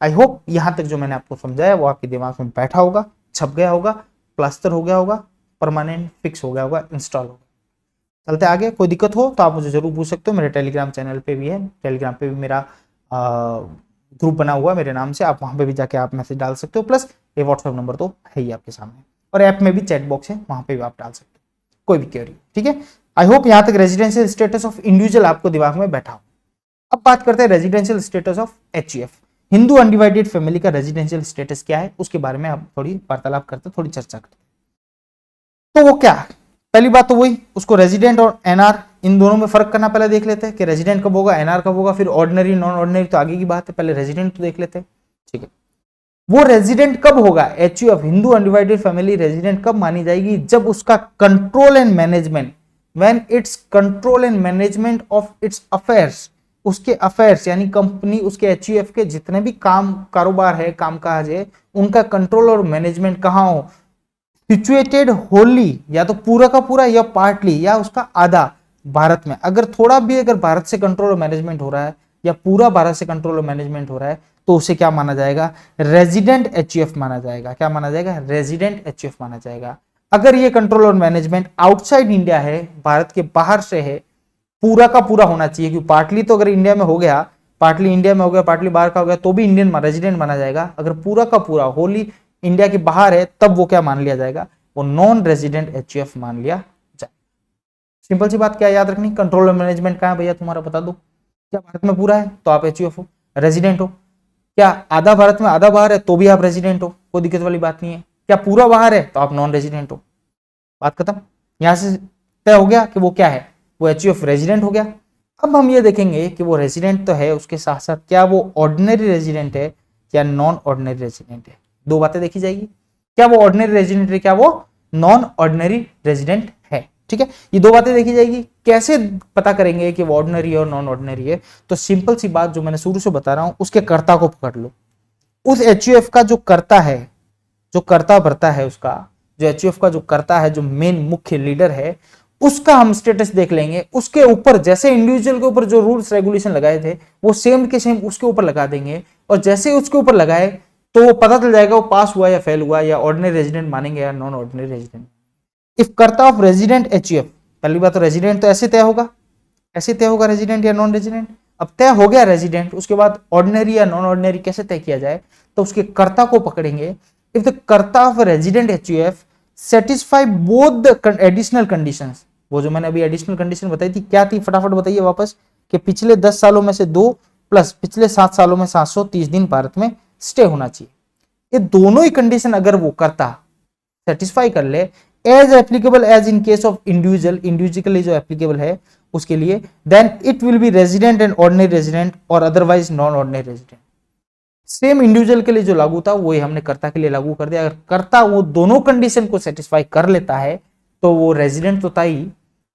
[SPEAKER 1] आई होप यहां तक जो मैंने आपको समझाया वो आपके दिमाग में बैठा होगा, छप गया होगा, प्लास्टर हो गया होगा, परमानेंट फिक्स हो गया होगा, इंस्टॉल होगा। चलते आगे, कोई दिक्कत हो तो आप मुझे जरूर पूछ सकते हो। मेरे टेलीग्राम चैनल पे भी है, टेलीग्राम पे भी मेरा ग्रुप बना हुआ है मेरे नाम से, आप वहां पे भी जाके आप मैसेज डाल सकते हो, प्लस ये व्हाट्सएप नंबर तो है ही आपके सामने, और ऐप में भी चैट बॉक्स है, वहां पे भी आप डाल सकते हो कोई भी क्वेरी। ठीक है, आई होप यहां तक रेजिडेंशियल स्टेटस ऑफ इंडिविजुअल आपको दिमाग में बैठा हो। अब बात करते हैं residential status of HUF, Hindu undivided family का रेजिडेंशियल स्टेटस क्या है, उसके बारे में आप थोड़ी वार्तालाप करते, थोड़ी चर्चा करते। तो वो क्या, पहली बात तो वही, उसको रेजिडेंट और NR इन दोनों में फर्क करना पहले देख लेते हैं कि रेजिडेंट कब होगा, NR कब होगा, फिर ऑर्डिनरी नॉन ऑर्डिनरी तो आगे की बात है, पहले रेजिडेंट तो देख लेते हैं। ठीक है, वो रेजिडेंट कब होगा, HUF Hindu undivided family resident कब मानी जाएगी, जब उसका control and management, when it's control and management of its affairs, उसके अफेयर्स यानी कंपनी, उसके HUF के जितने भी काम कारोबार है, कामकाज है, उनका कंट्रोल और मैनेजमेंट कहां हो, सिचुएटेड होली, या तो पूरा का पूरा या पार्टली या उसका आधा भारत में। अगर थोड़ा भी अगर भारत से कंट्रोल और मैनेजमेंट हो रहा है या पूरा भारत से कंट्रोल और मैनेजमेंट हो रहा है तो उसे क्या माना जाएगा, रेजिडेंट HUF माना जाएगा। क्या माना जाएगा, रेजिडेंट HUF माना जाएगा। अगर ये कंट्रोल और मैनेजमेंट आउटसाइड इंडिया है, भारत के बाहर से है, पूरा का पूरा होना चाहिए, क्योंकि पार्टली तो अगर इंडिया में हो गया, पार्टली इंडिया में हो गया, पार्टली बाहर का हो गया तो भी इंडियन रेजिडेंट माना जाएगा। अगर पूरा का पूरा होली इंडिया के बाहर है तब वो क्या मान लिया जाएगा, वो नॉन रेजिडेंट HUF मान लिया जाए। सिंपल सी बात क्या याद रखनी, कंट्रोल और मैनेजमेंट कहां है भैया तुम्हारा बता दो, क्या भारत में पूरा है तो आप HUF हो, रेजिडेंट हो, क्या आधा भारत में आधा बाहर है तो भी आप रेजिडेंट हो, कोई दिक्कत वाली बात नहीं है, क्या पूरा बाहर है तो आप नॉन रेजिडेंट हो, बात खत्म। यहां से तय हो गया कि वो क्या है, वो HUF रेजिडेंट हो गया। अब हम ये देखेंगे कि वो रेजिडेंट तो है, उसके साथ साथ क्या वो ऑर्डिनरी रेजिडेंट है या नॉन ऑर्डिनरी रेजिडेंट है, दो बातें देखी जाएगी, क्या वो ऑर्डिनरी रेजिडेंट है, क्या वो नॉन ऑर्डिनरी रेजिडेंट है। ठीक है, ये दो बातें देखी जाएगी। कैसे पता करेंगे कि वो ऑर्डिनरी और नॉन ऑर्डिनरी है, तो सिंपल सी बात जो मैंने शुरू से बता रहा हूं, उसके कर्ता को पकड़ लो। उस HUF का जो कर्ता है, जो कर्ता भरता है, उसका जो HUF का जो कर्ता है, जो मेन मुख्य लीडर है, उसका हम स्टेटस देख लेंगे। उसके ऊपर जैसे इंडिविजुअल के ऊपर जो रूल्स रेगुलेशन लगाए थे वो सेम के सेम उसके ऊपर लगा देंगे, और जैसे उसके ऊपर लगाए तो वो पता चल जाएगा वो पास हुआ या फेल हुआ, या ऑर्डिनरी रेजिडेंट मानेंगे या नॉन ऑर्डिनरी रेजिडेंट। इफ कर्ता ऑफ रेजिडेंट HUF, पहली बात तो रेजिडेंट तो ऐसे तय होगा, ऐसे तय होगा रेजिडेंट या नॉन रेजिडेंट। अब तय हो गया रेजिडेंट, उसके बाद ऑर्डिनरी या नॉन ऑर्डिनरी कैसे तय किया जाए, तो उसके कर्ता को पकड़ेंगे। इफ द कर्ता of resident HUF satisfy both the additional conditions, वो जो मैंने अभी एडिशनल कंडीशन बताई थी क्या थी, फटाफट बताइए वापस, कि पिछले 10 सालों में से 2 प्लस पिछले 7 सालों में 730 दिन भारत में स्टे होना चाहिए। ये दोनों ही कंडीशन अगर वो करता सेटिस्फाई कर ले, as applicable as in case of individual, individually जो एप्लीकेबल है उसके लिए, then it will be resident and ordinary resident और otherwise non ordinary resident. Same individual के लिए जो लागू था वही हमने कर्ता के लिए लागू कर दिया। अगर कर्ता वो दोनों कंडीशन को सेटिस्फाई कर लेता है तो वो रेजिडेंट तो था ही,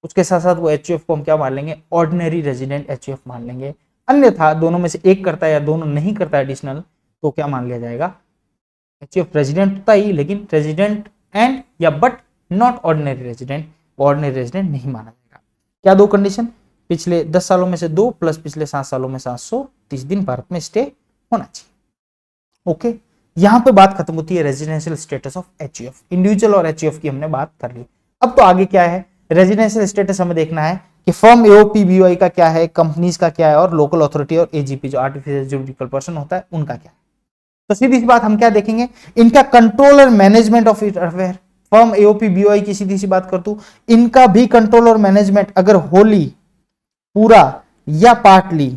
[SPEAKER 1] उसके साथ साथ वो HUF को हम क्या मान लेंगे, ऑर्डिनरी रेजिडेंट HUF मान लेंगे। अन्यथा दोनों में से एक करता है या दोनों नहीं करता एडिशनल तो क्या मान लिया जाएगा, HUF रेजिडेंट था ही, लेकिन रेजिडेंट एंड या but not ordinary resident, ordinary resident नहीं माना जाएगा। क्या दो कंडीशन, पिछले 10 सालों में से 2 प्लस पिछले 7 सालों में 730 दिन भारत में स्टे होना चाहिए। ओके, यहां पे बात खत्म होती है residential status of HUF. Individual और एचयूएफ की हमने बात कर ली। अब तो आगे क्या है, रेजिडेंशियल स्टेटस हमें देखना है कि फर्म एओपी बीओआई का क्या है, कंपनीज का क्या है, और लोकल अथॉरिटी और एजीपी जो आर्टिफिशियल जुरिडिकल पर्सन होता है उनका क्या है। तो सीधी सी बात हम क्या देखेंगे, इनका कंट्रोल और management of it affair. Firm AOP BOI की सीधी सी बात कर तू, इनका भी कंट्रोल और मैनेजमेंट अगर होली पूरा या पार्टली,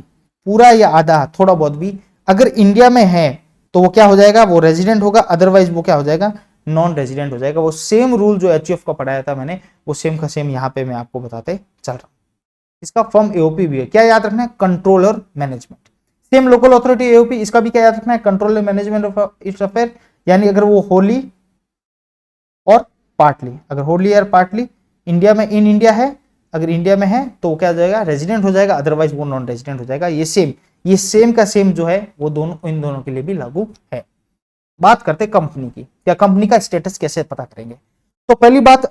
[SPEAKER 1] पूरा या आधा, थोड़ा बहुत भी अगर इंडिया में है तो वो क्या हो जाएगा, वो रेजिडेंट होगा, अदरवाइज वो क्या हो जाएगा, नॉन रेजिडेंट हो जाएगा। वो सेम रूल जो एचयूएफ का पढ़ाया था मैंने, वो सेम का सेम यहाँ पे मैं आपको बताते चल रहा हूँ। इसका फर्म एओपी भी है, क्या याद रखना है, कंट्रोल और management. Same local authority AOP, इसका भी क्या याद रखना है, कंट्रोल और मैनेजमेंट ऑफ इट्स अफेयर। यानी अगर वो होली और पार्टली, अगर होली और पार्टली इंडिया में, इन इंडिया है, अगर इंडिया में है तो क्या हो जाएगा, रेजिडेंट हो जाएगा, अदरवाइज वो नॉन रेजिडेंट हो जाएगा। ये सेम का सेम जो है वो दोनों, इन दोनों के लिए भी लागू है। बात करते कंपनी की, क्या कंपनी का स्टेटस कैसे पता करेंगे। तो पहली बात,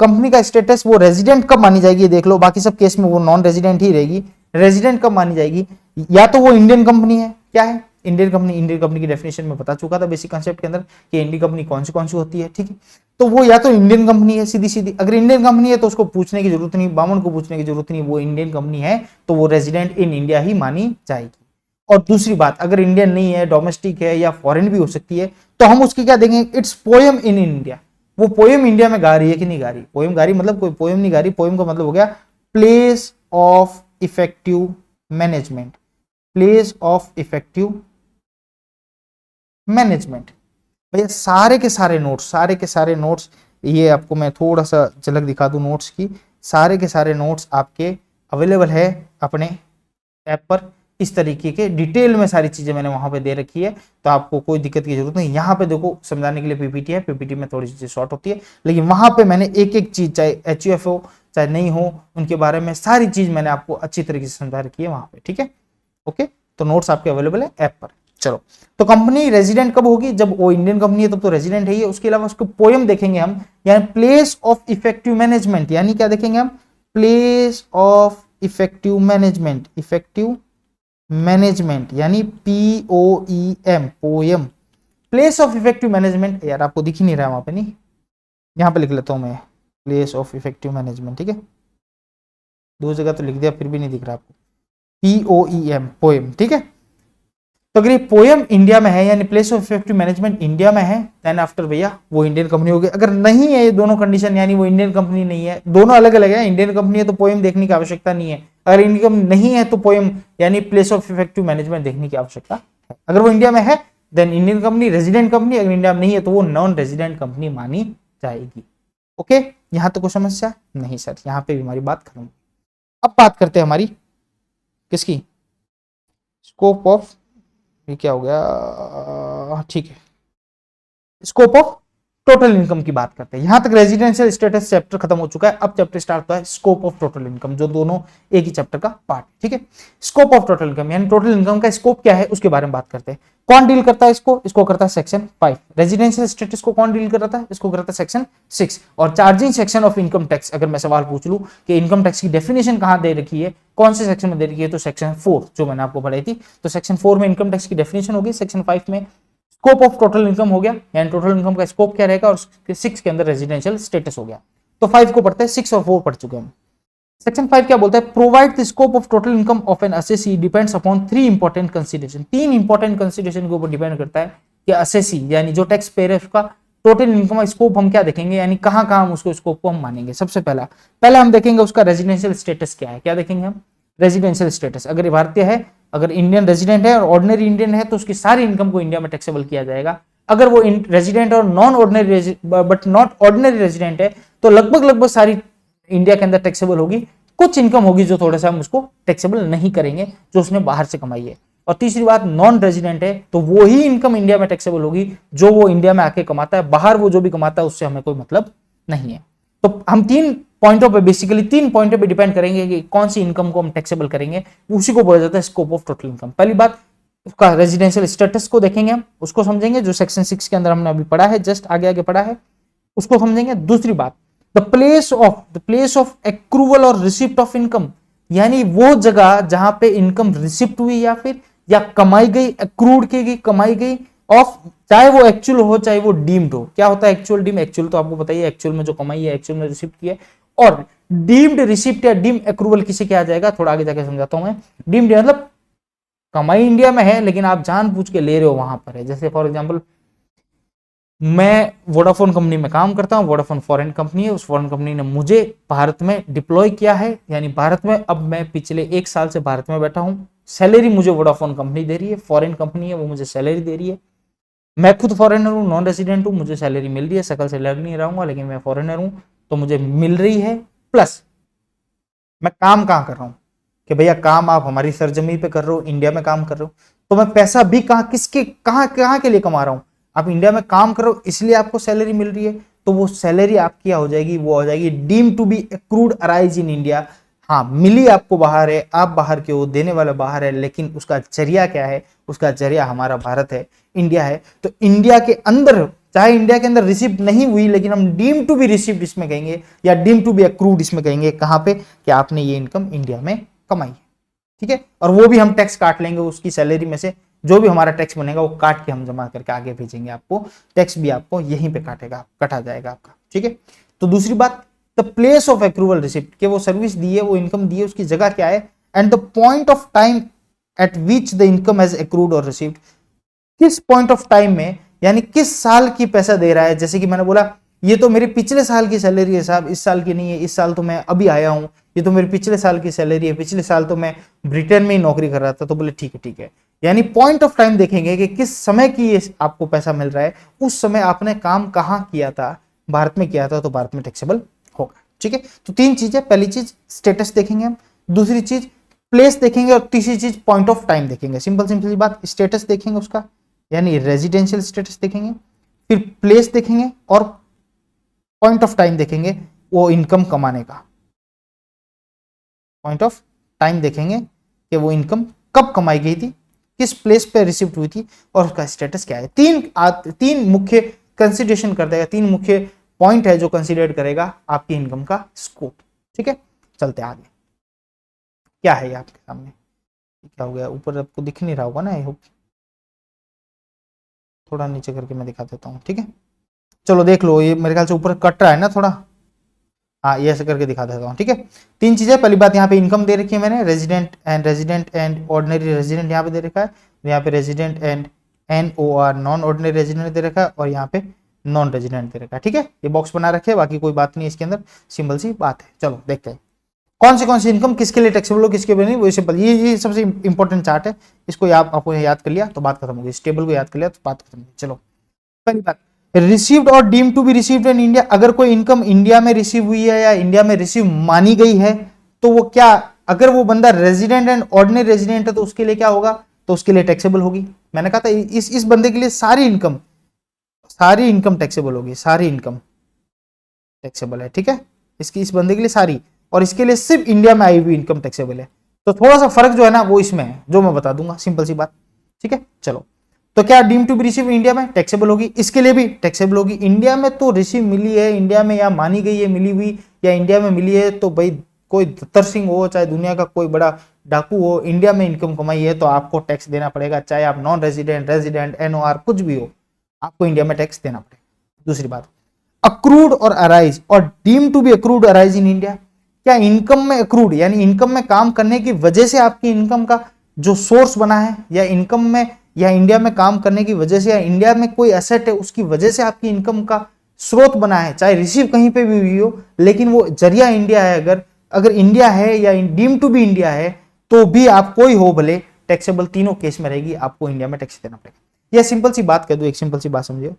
[SPEAKER 1] कंपनी का स्टेटस वो रेजिडेंट कब मानी जाएगी, देख लो, बाकी सब केस में वो नॉन रेजिडेंट ही रहेगी। रेजिडेंट कब मानी जाएगी, या तो वो इंडियन कंपनी है, क्या है इंडियन कंपनी। इंडियन कंपनी की डेफिनेशन में बता चुका था बेसिक कॉन्सेप्ट के अंदर कि इंडियन कंपनी कौन सी होती है, ठीक है। तो वो या तो इंडियन कंपनी है सीधी सीधी, अगर इंडियन कंपनी है तो उसको पूछने की जरूरत नहीं, बामन को पूछने की जरूरत नहीं, वो इंडियन कंपनी है तो वो रेजिडेंट इन इंडिया ही मानी जाएगी। और दूसरी बात, अगर इंडियन नहीं है, डोमेस्टिक है या फॉरेन भी हो सकती है, तो हम उसकी क्या देंगे, इट्स पोएम इन इंडिया। वो पोएम इंडिया में गा रही है कि नहीं गा रही। पोएम गा रही मतलब कोई पोएम नहीं गा रही, पोएम का मतलब हो गया place of effective management, place of effective management. भैया सारे के सारे नोट्स, ये आपको मैं थोड़ा सा झलक दिखा दूं नोट्स की। सारे के सारे नोट्स आपके अवेलेबल है अपने ऐप पर। इस तरीके के डिटेल में सारी चीजें मैंने वहां पे दे रखी है, तो आपको कोई दिक्कत की जरूरत नहीं। यहाँ पे देखो समझाने के लिए पीपीटी है, पीपीटी में थोड़ी चीजें शॉर्ट होती है, लेकिन वहां पे मैंने एक एक चीज, चाहे एचयूएफ हो चाहे नहीं हो, उनके बारे में सारी चीज मैंने आपको अच्छी तरीके से समझा रखी है वहां पे, ठीक है। ओके, तो नोट्स आपके अवेलेबल है ऐप पर। चलो, तो कंपनी रेजिडेंट कब होगी, जब वो इंडियन कंपनी है तब तो रेजिडेंट है ही। उसके अलावा उसको पोएम देखेंगे हम, यानी प्लेस ऑफ इफेक्टिव मैनेजमेंट, यानी क्या देखेंगे हम, place of effective management, effective management यानी POEM, poem, place of effective management. यार आपको दिख ही नहीं रहा वहां पे, नहीं, यहां पे लिख लेता हूं मैं, प्लेस ऑफ इफेक्टिव मैनेजमेंट, ठीक है। दो जगह तो लिख दिया फिर भी नहीं दिख रहा आपको, POEM, पोएम, ठीक है। तो अगर ये पोएम इंडिया में है, यानी place of effective management India में है, देन आफ्टर भैया वो इंडियन कंपनी होगी। अगर नहीं है ये दोनों कंडीशन, यानी वो इंडियन कंपनी नहीं है, दोनों अलग अलग है, इंडियन कंपनी है तो पोएम देखने की आवश्यकता नहीं है, अगर इंडियन कंपनी नहीं है तो पोएम यानी प्लेस ऑफ इफेक्टिव मैनेजमेंट देखने की आवश्यकता है। अगर वो इंडिया में है then Indian company, resident company, अगर इंडिया में नहीं है तो वो नॉन रेजिडेंट कंपनी मानी जाएगी। ओके, यहां तो कोई समस्या नहीं सर, यहां पे भी हमारी बात खत्म। अब बात करते हैं हमारी किसकी, स्कोप ऑफ, ये क्या हो गया, ठीक है, स्कोप ऑफ टोटल इनकम की बात करते हैं। यहां तक रेजिडेंशियल स्टेटस चैप्टर खत्म हो चुका है। अब चैप्टर स्टार्ट होता है स्कोप ऑफ टोटल इनकम, जो दोनों एक ही चैप्टर का पार्ट, ठीक है। स्कोप ऑफ टोटल इनकम यानी टोटल इनकम का स्कोप क्या है उसके बारे में बात करते हैं। कौन डील करता है इसको करता है सेक्शन 5। रेजिडेंशियल स्टेटस को कौन डील करता है, इसको करता है सेक्शन 6। और charging section of income tax, अगर मैं सवाल पूछ लूं कि इनकम टैक्स की डेफिनेशन कहां दे रखी है, कौन से सेक्शन में दे रखी है, तो सेक्शन 4 जो मैंने आपको पढ़ाई थी, तो सेक्शन 4 में इनकम टैक्स की डेफिनेशन होगी, सेक्शन 5 में स्कोप ऑफ टोटल इनकम हो गया, यानी टोटल इनकम का स्कोप क्या रहेगा, और 6 के अंदर रेजिडेंशियल स्टेटस हो गया। तो 5 को पढ़ते हैं, 6 और 4 पढ़ चुके हैं। सेक्शन 5 क्या बोलता है, provide the scope of total income of N assessee depends upon 3 important consideration. 3 important consideration के ऊपर डिपेंड करता है कि असेसी यानी जो टैक्स पेयर है उसका टोटल इनकम का स्कोप हम क्या देखेंगे, यानी कहां कहां हम उसको स्कोप को हम मानेंगे। सबसे पहला हम देखेंगे उसका रेजिडेंशियल स्टेटस क्या है, क्या देखेंगे हम, रेजिडेंशियल स्टेटस। अगर भारतीय है, अगर इंडियन रेजिडेंट है और ऑर्डिनरी इंडियन है तो उसकी सारी इनकम को इंडिया में टैक्सेबल किया जाएगा। अगर वो रेजिडेंट और non ordinary but not ordinary resident है तो लगभग सारी इंडिया के अंदर टैक्सेबल होगी। कुछ इनकम होगी जो थोड़ा सा हम उसको टैक्सेबल नहीं करेंगे, जो उसने बाहर से कमाई है। और तीसरी बात, नॉन रेजिडेंट है तो वो ही इनकम इंडिया में टैक्सेबल होगी जो वो इंडिया में आके कमाता है, बाहर वो जो भी कमाता है उससे हमें कोई मतलब नहीं है। तो हम 3 पॉइंटों पे, बेसिकली 3 पॉइंटों पे डिपेंड करेंगे कि कौन सी इनकम को हम टैक्सेबल करेंगे, उसी को बोला जाता है स्कोप ऑफ टोटल इनकम। पहली बात, उसका रेजिडेंशियल स्टेटस को देखेंगे, हम उसको समझेंगे, जो सेक्शन 6 के अंदर हमने अभी पढ़ा है, जस्ट आगे पढ़ा है, उसको समझेंगे। दूसरी बात, द प्लेस ऑफ एक्रूवल और रिसिप्ट ऑफ इनकम, यानी वो जगह जहां पे इनकम रिसिप्ट हुई या कमाई गई, एक्रूड की गई, कमाई गई ऑफ, चाहे वो एक्चुअल हो चाहे वो डीम्ड हो। क्या होता है एक्चुअल डीम? एक्चुअल तो आपको बताइए, एक्चुअल में जो कमाई है, एक्चुअल में रिसिप्ट की है। और डीम्ड रिसिप्ट या डीम्ड एक्रूवल किसे क्या जाएगा, थोड़ा आगे जाके समझाता हूं मैं। डीम्ड मतलब कमाई इंडिया में है लेकिन आप जानबूझ के ले रहे हो वहां पर है। जैसे फॉर एग्जांपल मैं वोडाफोन कंपनी में काम करता हूं, वोडाफोन फॉरेन कंपनी है, उस फॉरेन कंपनी ने मुझे भारत में डिप्लॉय किया है, यानी भारत में अब मैं पिछले 1 साल से भारत में बैठा हूं। सैलरी मुझे वोडाफोन कंपनी दे रही है, फॉरेन कंपनी है वो मुझे सैलरी दे रही है। मैं खुद फॉरेनर हूँ, नॉन रेजिडेंट हूँ, मुझे सैलरी मिल रही है, शकल से लग नहीं रहूंगा लेकिन मैं फॉरेनर हूँ तो मुझे मिल रही है। प्लस मैं काम कहाँ कर रहा हूँ कि भैया काम आप हमारी सरजमी पे कर रहे हो, इंडिया में काम कर रहे हो, तो मैं पैसा भी कहाँ के लिए कमा रहा हूँ? आप इंडिया में काम करो इसलिए आपको सैलरी मिल रही है, तो वो सैलरी आपकी क्या हो जाएगी, वो हो जाएगी deem to be accrued arise in India. हाँ मिली आपको बाहर है, आप बाहर के हो, देने वाला बाहर है, लेकिन उसका जरिया क्या है? उसका जरिया हमारा भारत है, इंडिया है। तो इंडिया के अंदर, चाहे इंडिया के अंदर रिसीव नहीं हुई लेकिन हम डीम टू बी रिसीव्ड इसमें कहेंगे या डीम टू बी एक्रूड इसमें कहेंगे। कहां पे? कि आपने ये इनकम इंडिया में कमाई है, ठीक है। और वो भी हम टैक्स काट लेंगे उसकी सैलरी में से, जो भी हमारा टैक्स बनेगा वो काट के हम जमा करके आगे भेजेंगे आपको, टैक्स भी आपको यहीं पे कटा जाएगा आपका, ठीक है। तो दूसरी बात, the place of accrual receipt, के वो सर्विस दी है, वो इनकम दी है, उसकी जगह क्या है, and the point of time eight which the income has accrued और रिसिव्ड, किस पॉइंट ऑफ टाइम में, यानी किस साल की पैसा दे रहा है। जैसे कि मैंने बोला ये तो मेरे पिछले साल की सैलरी है साहब, इस साल की नहीं है, इस साल तो मैं अभी आया हूं, ये तो मेरे पिछले साल की सैलरी है, पिछले साल तो मैं ब्रिटेन में ही नौकरी कर रहा था। तो बोले ठीक है, यानी पॉइंट ऑफ टाइम देखेंगे कि किस समय की ये आपको पैसा मिल रहा है, उस समय आपने काम कहां किया था, भारत में किया था, तो भारत में टैक्सेबल होगा, ठीक है। तो तीन चीजें, पहली चीज स्टेटस देखेंगे हम, दूसरी चीज प्लेस देखेंगे, और तीसरी चीज पॉइंट ऑफ टाइम देखेंगे। सिंपल बात, स्टेटस देखेंगे उसका, यानी रेजिडेंशियल स्टेटस देखेंगे, फिर प्लेस देखेंगे और पॉइंट ऑफ टाइम देखेंगे, वो इनकम कमाने का पॉइंट ऑफ टाइम देखेंगे कि वो इनकम कब कमाई गई थी, किस प्लेस पे रिसीव हुई थी, और उसका स्टेटस क्या है। तीन मुख्य कंसिडरेशन कर देगा, तीन मुख्य पॉइंट है जो कंसिडर करेगा आपकी इनकम का स्कोप, ठीक है। चलते आगे, क्या है ये आपके सामने, क्या हो गया, ऊपर आपको दिख नहीं रहा होगा ना, आई होप, थोड़ा नीचे करके मैं दिखा देता हूँ, ठीक है। चलो देख लो, ये मेरे ख्याल से ऊपर कट रहा है ना थोड़ा, हाँ ये ऐसे करके दिखा देता हूँ, ठीक है। तीन चीजें, पहली बात यहाँ पे इनकम दे रखी है मैंने, रेजिडेंट एंड ऑर्डिनरी रेजिडेंट यहाँ पे दे रखा है, यहाँ पे resident and NOR non ordinary resident दे रखा है, और यहाँ पे नॉन रेजिडेंट दे रखा है, ठीक है। ये बॉक्स बना रखे, बाकी कोई बात नहीं है इसके अंदर, सिंपल सी बात है। चलो देखते हैं कौन सी इनकम किसके लिए टैक्सेबल हो, किसके लिए नहीं, वो सिंपल, ये सबसे इंपॉर्टेंट चार्ट है, इसको आपको याद कर लिया तो बात खत्म होगी, इस टेबल को याद कर लिया तो बात खत्म होगी। चलो पहली बात, रिसीव्ड और deem to be received in India, अगर कोई इनकम इंडिया में रिसीव हुई है या इंडिया में रिसीव मानी गई है, तो वो क्या, अगर वो बंदा रेजिडेंट एंड ऑर्डिनरी रेजिडेंट है तो उसके लिए क्या होगा, तो उसके लिए टैक्सेबल होगी। मैंने कहा था इस बंदे के लिए सारी इनकम टैक्सेबल होगी, सारी इनकम टैक्सेबल है, ठीक है। इस बंदे के लिए सारी, और इसके लिए सिर्फ इंडिया में आई हुई इनकम टैक्सेबल है। तो थोड़ा सा फर्क जो है ना वो इसमें है, जो मैं बता दूंगा, सिंपल सी बात, ठीक है। चलो, तो क्या deem to be receive India में टैक्सेबल होगी, इसके लिए भी टैक्सेबल होगी। इंडिया में तो रिसीव मिली है, इंडिया में या मानी गई है, मिली हुई या इंडिया में मिली है, तो भाई कोई दत्तर सिंह हो, चाहे दुनिया का कोई बड़ा डाकू हो, इंडिया में इनकम कमाई है तो आपको टैक्स देना पड़ेगा, चाहे आप नॉन रेजिडेंट, रेजिडेंट, NOR कुछ भी हो, आपको इंडिया में टैक्स देना पड़ेगा। दूसरी बात, अक्रूड और अराइज और deem to be accrued arise in India, क्या इनकम में अक्रूड यानी इनकम में काम करने की वजह से आपकी इनकम का जो सोर्स बना है, या इनकम में या इंडिया में काम करने की वजह से, या इंडिया में कोई एसेट है उसकी वजह से आपकी इनकम का स्रोत बना है, चाहे रिसीव कहीं पे भी हुई हो, लेकिन वो जरिया इंडिया है, अगर इंडिया है या डीम टू बी इंडिया है, तो भी आप कोई हो भले, टैक्सेबल तीनों केस में रहेगी, आपको इंडिया में टैक्स देना पड़ेगा। यह सिंपल सी बात कह दो, एक सिंपल सी बात समझिए,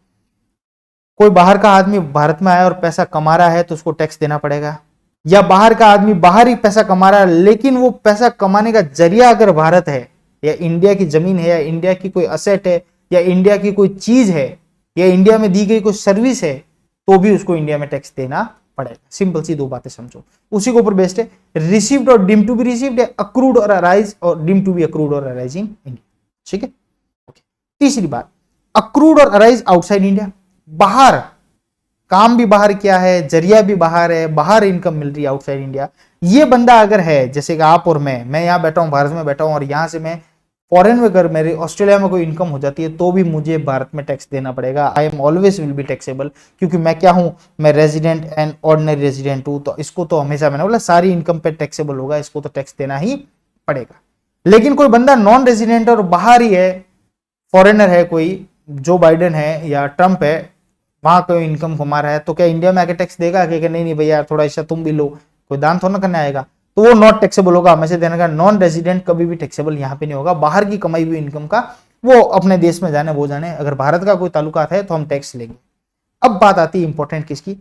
[SPEAKER 1] कोई बाहर का आदमी भारत में आया और पैसा कमा रहा है तो उसको टैक्स देना पड़ेगा, या बाहर का आदमी बाहर ही पैसा कमा रहा है लेकिन वो पैसा कमाने का जरिया अगर भारत है, या इंडिया की जमीन है, या इंडिया की कोई असेट है, या इंडिया की कोई चीज है, या इंडिया में दी गई कोई सर्विस है, तो भी उसको इंडिया में टैक्स देना पड़ेगा। सिंपल सी दो बातें समझो, उसी के ऊपर बेस्ड है, रिसीव्ड और deem to be received, accrued और अराइज, और डीम टू बी अक्रूड और अराइज इन इंडिया, ठीक है। तीसरी बात, अक्रूड और अराइज आउटसाइड इंडिया, बाहर काम भी बाहर किया है, जरिया भी बाहर है, बाहर इनकम मिल रही है आउटसाइड इंडिया, ये बंदा अगर है जैसे कि आप और मैं यहाँ बैठा हूँ, भारत में बैठा हूँ, और यहाँ से मैं फॉरेन में अगर मेरे ऑस्ट्रेलिया में कोई इनकम हो जाती है तो भी मुझे भारत में टैक्स देना पड़ेगा। I am always will be taxable, क्योंकि मैं क्या हूँ, मैं रेजिडेंट एंड ऑर्डिनरी रेजिडेंट हूँ, तो इसको तो हमेशा मैंने बोला सारी इनकम पे टैक्सेबल होगा, इसको तो टैक्स देना ही पड़ेगा। लेकिन कोई बंदा नॉन रेजिडेंट और बाहर ही है, फॉरेनर है, कोई जो बाइडेन है या ट्रंप है, वहां कोई इनकम कमा रहा है, तो क्या इंडिया में आके टैक्स देगा कि नहीं नहीं भैया थोड़ा ऐसा तुम भी लो, कोई दान थोड़ा करने आएगा, तो वो नॉट टैक्सेबल होगा, हमेशा देने का। नॉन रेजिडेंट कभी भी टैक्सेबल यहाँ पे नहीं होगा। बाहर की कमाई हुई इनकम का वो अपने देश में जाने वो जाने, अगर भारत का कोई ताल्लुकात है तो हम टैक्स लेंगे। अब बात आती है इंपॉर्टेंट किसकी,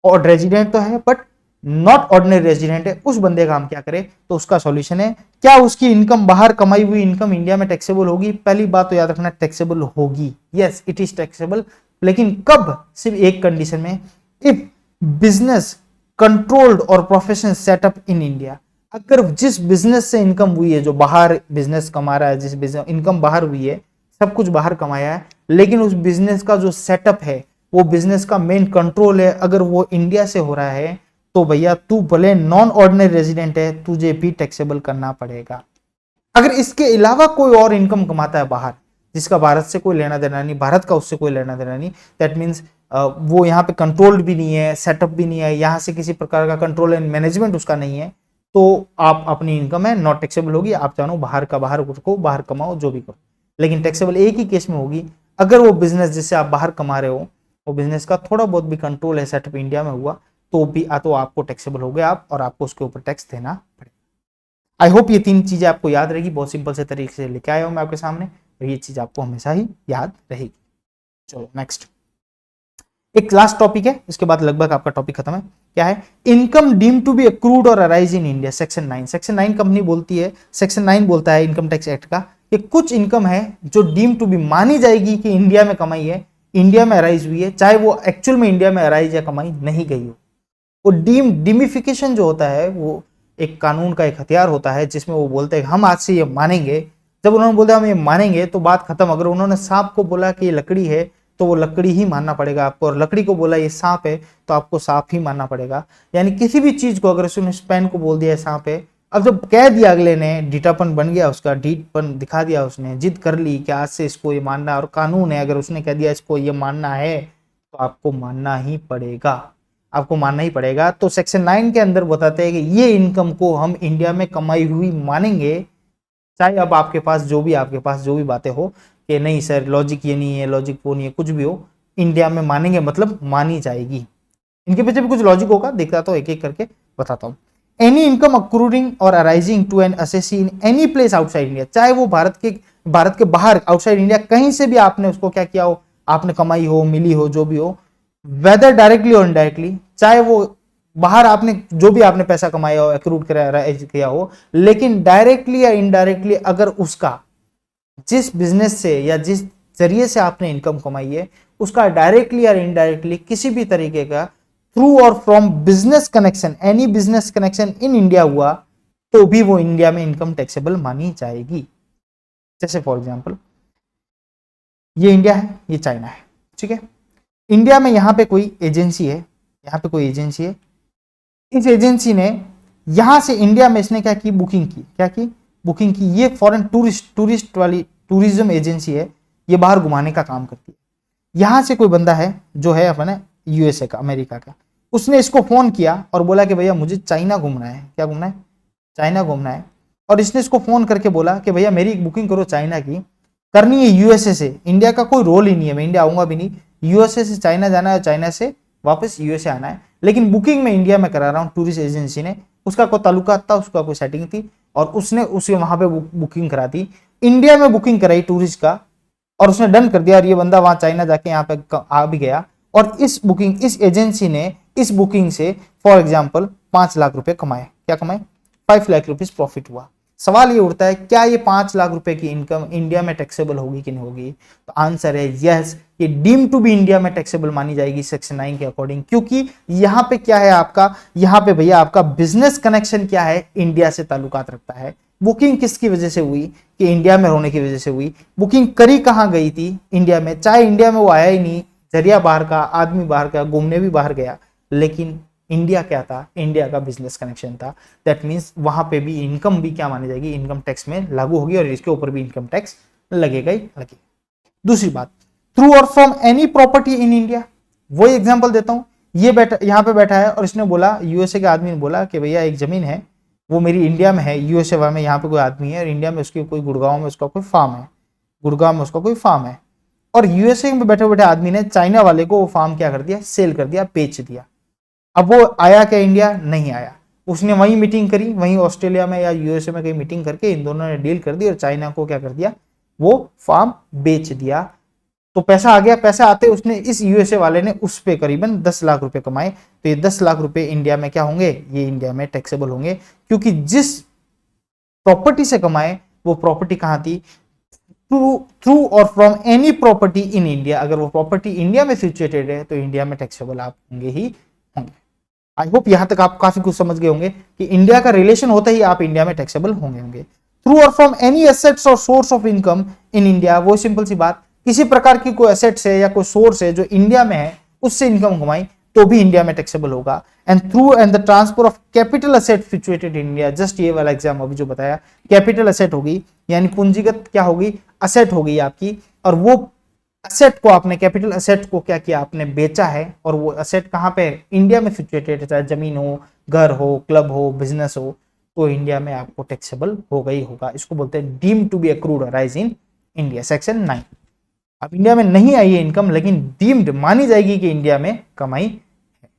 [SPEAKER 1] और रेजिडेंट तो है बट नॉट ऑर्डिनरी रेजिडेंट है, उस बंदे का हम क्या करें, तो उसका सॉल्यूशन है, क्या उसकी इनकम, बाहर कमाई हुई इनकम इंडिया में टैक्सेबल होगी? पहली बात तो याद रखना, टैक्सेबल होगी, यस इट इज टैक्सेबल, लेकिन कब? सिर्फ एक कंडीशन में, इफ बिजनेस कंट्रोल्ड और प्रोफेशन सेटअप इन इंडिया। अगर जिस बिजनेस से इनकम हुई है, जो बाहर बिजनेस कमा रहा है, जिस बिजनेस इनकम बाहर हुई है, सब कुछ बाहर कमाया है, लेकिन उस बिजनेस का जो सेटअप है, वो बिजनेस का मेन कंट्रोल है, अगर वो इंडिया से हो रहा है, तो भैया तू भले नॉन ऑर्डिनरी रेजिडेंट है, तुझे भी टैक्सेबल करना पड़ेगा। अगर इसके अलावा कोई और इनकम कमाता है बाहर, जिसका भारत से कोई लेना देना नहीं, भारत का उससे कोई लेना देना नहीं, दैट मीन्स वो यहाँ पे कंट्रोल्ड भी नहीं है, सेटअप भी नहीं है, यहाँ से किसी प्रकार का कंट्रोल एंड मैनेजमेंट उसका नहीं है, तो आप अपनी इनकम है नॉट टैक्सेबल होगी। आप जानो बाहर का बाहर को बाहर कमाओ, जो भी करो, लेकिन टैक्सेबल एक ही केस में होगी, अगर वो बिजनेस जिससे आप बाहर कमा रहे हो, वो बिजनेस का थोड़ा बहुत भी कंट्रोल है, सेटअप इंडिया में हुआ, तो भी तो आपको टैक्सेबल हो गया आप, और आपको उसके ऊपर टैक्स देना पड़ेगा। आई होप ये तीन चीजें आपको याद रहेगी, बहुत सिंपल से तरीके से लेके आया हूं मैं आपके सामने, और ये चीज आपको हमेशा ही याद रहेगी। चलो नेक्स्ट, एक लास्ट टॉपिक है, इसके बाद लगभग आपका टॉपिक खत्म है। क्या है? Income deem to be accrued और arise in India, section 9। Section 9 company बोलती है, सेक्शन 9 बोलता है इनकम टैक्स एक्ट का, कि कुछ इनकम है जो डीम टू बी मानी जाएगी कि इंडिया में कमाई है, इंडिया में अराइज हुई है, चाहे वो एक्चुअल में इंडिया में अराइज या कमाई नहीं गई हो। वो डीमिफिकेशन जो होता है, वो एक कानून का एक हथियार होता है, जिसमें वो बोलते हैं हम आज से ये मानेंगे। जब उन्होंने बोला हम ये मानेंगे तो बात खत्म। अगर उन्होंने सांप को बोला कि ये लकड़ी है, तो वो लकड़ी ही मानना पड़ेगा आपको, और लकड़ी को बोला ये सांप है, तो आपको सांप ही मानना पड़ेगा। यानी किसी भी चीज को, अगर उसने पेन को बोल दिया है सांप है, अब जब कह दिया अगले ने, डीटापन बन गया उसका, डीटपन दिखा दिया, उसने जिद कर ली कि आज से इसको ये मानना है, और कानून है, अगर उसने कह दिया इसको ये मानना है, तो आपको मानना ही पड़ेगा, आपको मानना ही पड़ेगा। तो सेक्शन 9 के अंदर बताते हैं कि ये इनकम को हम इंडिया में कमाई हुई मानेंगे, चाहे अब आपके पास जो भी बातें हो कि नहीं सर लॉजिक ये नहीं है, लॉजिक वो नहीं है, कुछ भी हो, इंडिया में मानेंगे मतलब मानी जाएगी। इनके पीछे भी कुछ लॉजिक होगा, देखता तो एक एक करके बताता हूँ। एनी इनकम अक्रूरिंग और arising to an assessee in any place outside India, चाहे वो भारत के बाहर आउटसाइड इंडिया कहीं से भी आपने उसको क्या किया हो, आपने कमाई हो, मिली हो, जो भी हो, वेदर डायरेक्टली और इनडायरेक्टली, चाहे वो बाहर आपने जो भी आपने पैसा कमाया हो, एक्रूड किया हो, लेकिन डायरेक्टली या इनडायरेक्टली अगर उसका जिस बिजनेस से या जिस जरिए से आपने इनकम कमाई है, उसका डायरेक्टली या इनडायरेक्टली किसी भी तरीके का थ्रू और from business connection, any business connection in India हुआ, तो भी वो इंडिया में इनकम टैक्सेबल मानी जाएगी। जैसे फॉर एग्जांपल ये इंडिया है, ये चाइना है, ठीक है। इंडिया में यहाँ पे कोई एजेंसी है, इस एजेंसी ने यहां से इंडिया में इसने क्या की, बुकिंग की, ये फॉरेन टूरिस्ट वाली टूरिज्म एजेंसी है, ये बाहर घुमाने का काम करती है। यहां से कोई बंदा है जो है अपने यूएसए का, अमेरिका का, उसने इसको फोन किया और बोला कि भैया मुझे चाइना घूमना है, चाइना घूमना है, और इसने इसको फोन करके बोला कि भैया मेरी बुकिंग करो चाइना की, करनी है यूएसए से, इंडिया का कोई रोल ही नहीं है, मैं इंडिया आऊंगा भी नहीं, यूएसए से चाइना जाना है, चाइना से वापस यूएसए आना है, लेकिन बुकिंग में इंडिया में करा रहा हूं, टूरिस्ट एजेंसी ने, उसका कोई ताल्लुकात था, उसका कोई सेटिंग थी, और उसने उसे वहां पे बुकिंग करा दी, इंडिया में बुकिंग कराई टूरिस्ट का, और उसने डन कर दिया, और ये बंदा वहां चाइना जाके यहाँ पे आ भी गया, और इस एजेंसी ने इस बुकिंग से फॉर एग्जांपल 5 लाख रुपए कमाए, क्या कमाए, 5 लाख रुपीज प्रॉफिट हुआ। सवाल ये उठता है क्या ये 5 लाख रुपए की इनकम इंडिया में टैक्सेबल होगी कि नहीं होगी? तो आंसर है यस, ये डीम टू बी इंडिया में टैक्सेबल मानी जाएगी सेक्शन 9 के अकॉर्डिंग, क्योंकि यहाँ पे क्या है आपका, यहाँ पे भैया आपका बिजनेस कनेक्शन क्या है, इंडिया से ताल्लुकात रखता है। बुकिंग किसकी वजह से हुई, कि इंडिया में होने की वजह से हुई। बुकिंग करी कहाँ गई थी, इंडिया में, चाहे इंडिया में वो आया ही नहीं, जरिया बाहर का, आदमी बाहर का, घूमने भी बाहर गया, लेकिन इंडिया क्या था, इंडिया का बिजनेस कनेक्शन था। दैट मीन्स वहां पे भी इनकम भी क्या मानी जाएगी, इनकम टैक्स में लागू होगी, और इसके ऊपर भी इनकम टैक्स लगेगा ही लगेगा। दूसरी बात, थ्रू और from any property in India, वही एग्जांपल देता हूं। ये बैठा यहाँ पे बैठा है और इसने बोला, यूएसए के आदमी ने बोला कि भैया एक जमीन है, वो मेरी इंडिया में है, यूएसए में यहाँ पे कोई आदमी है और इंडिया में उसकी कोई, गुड़गांव में उसका कोई फार्म है, गुड़गांव में उसका कोई फार्म है, और यूएसए में बैठे बैठे आदमी ने चाइना वाले को वो फार्म क्या कर दिया, सेल कर दिया, बेच दिया। अब वो आया क्या इंडिया, नहीं आया, उसने वहीं मीटिंग करी, वहीं ऑस्ट्रेलिया में या यूएसए में कहीं मीटिंग करके इन दोनों ने डील कर दी और चाइना को क्या कर दिया, वो फार्म बेच दिया। तो पैसा आ गया, पैसा आते उसने, इस यूएसए वाले ने उस पे करीबन 10 लाख रुपए कमाए। तो ये 10 लाख रुपए इंडिया में क्या होंगे, ये इंडिया में टैक्सेबल होंगे, क्योंकि जिस प्रॉपर्टी से कमाए वो प्रॉपर्टी कहां थी, थ्रू और from any property in India. अगर वो प्रॉपर्टी इंडिया में सिचुएटेड है तो इंडिया में टैक्सेबल आप होंगे ही होंगे। आई होप यहां तक आप काफी कुछ समझ गए होंगे कि इंडिया का रिलेशन होता ही आप इंडिया में टैक्सेबल होंगे। थ्रू और फ्रॉम एनी एसेट्स और source of income in India, वो सिंपल सी बात, किसी प्रकार की कोई एसेट्स है या कोई सोर्स है जो इंडिया में है, उससे इनकम कमाई तो भी इंडिया में टैक्सेबल होगा। And through and the transfer of capital asset situated in India, just ये वाला एग्जाम अभी जो बताया, कैपिटल एसेट होगी यानी पूंजीगत क्या होगी, असेट होगी आपकी, और वो असेट को आपने, कैपिटल असेट को क्या किया, आपने बेचा है, और वो असेट कहां पे, इंडिया में सिचुएटेड है, चाहे जमीन हो, घर हो, क्लब हो, बिजनेस हो, तो इंडिया में आपको टैक्सेबल होगा ही होगा। इसको बोलते हैं deemed to be accrued rise in India, section 9। अब इंडिया में नहीं आई है इनकम, लेकिन डीम्ड मानी जाएगी कि इंडिया में कमाई है।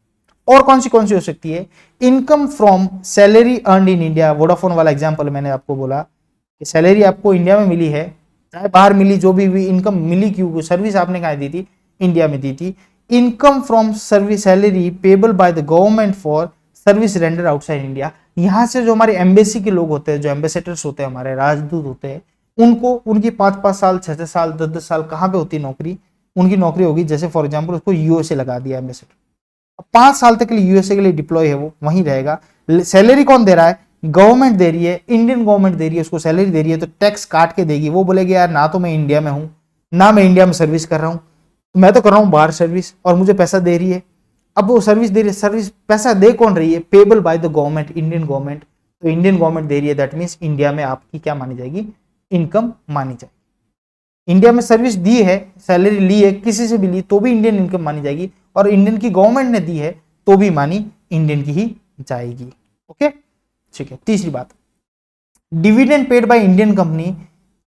[SPEAKER 1] और कौन सी हो सकती है, income from salary earned in India. Vodafone वाला एग्जांपल मैंने आपको बोला कि सैलरी आपको इंडिया में मिली है, चाहे बाहर मिली, जो भी इनकम मिली, क्यों, सर्विस आपने कहा दी थी, इंडिया में दी थी। Income from service salary payable by the government for service render outside India. यहां से जो हमारे एम्बेसी के लोग होते हैं, जो एम्बेसडर्स होते हैं, हमारे राजदूत होते हैं, उनको उनकी 5-5 साल, 6-6 साल, 10-10 साल कहां पे होती है नौकरी, उनकी नौकरी होगी, जैसे फॉर एग्जांपल उसको यूएसए लगा दिया एम्बेसडर, 5 साल तक के लिए यूएसए के लिए डिप्लॉय है, वो वहीं रहेगा। सैलरी कौन दे रहा है, गवर्नमेंट दे रही है, इंडियन गवर्नमेंट दे रही है, उसको सैलरी दे रही है, तो टैक्स काट के देगी। वो बोलेगी यार ना तो मैं इंडिया में हूं, ना मैं इंडिया में सर्विस कर रहा हूं, मैं तो कर रहा हूं बाहर सर्विस, और मुझे पैसा दे रही है। अब वो सर्विस दे रही है, सर्विस पैसा दे कौन रही है, payable by the government, Indian government. तो इंडियन गवर्नमेंट दे रही है, दैट मीन्स इंडिया में आपकी क्या मानी जाएगी, इनकम मानी जाएगी। इंडिया में सर्विस दी है, सैलरी ली है, किसी से भी ली, तो भी इंडियन इनकम मानी जाएगी, और इंडियन की गवर्नमेंट ने दी है तो भी मानी इंडियन की ही जाएगी। ओके, ठीक है। तीसरी बात, dividend paid by Indian company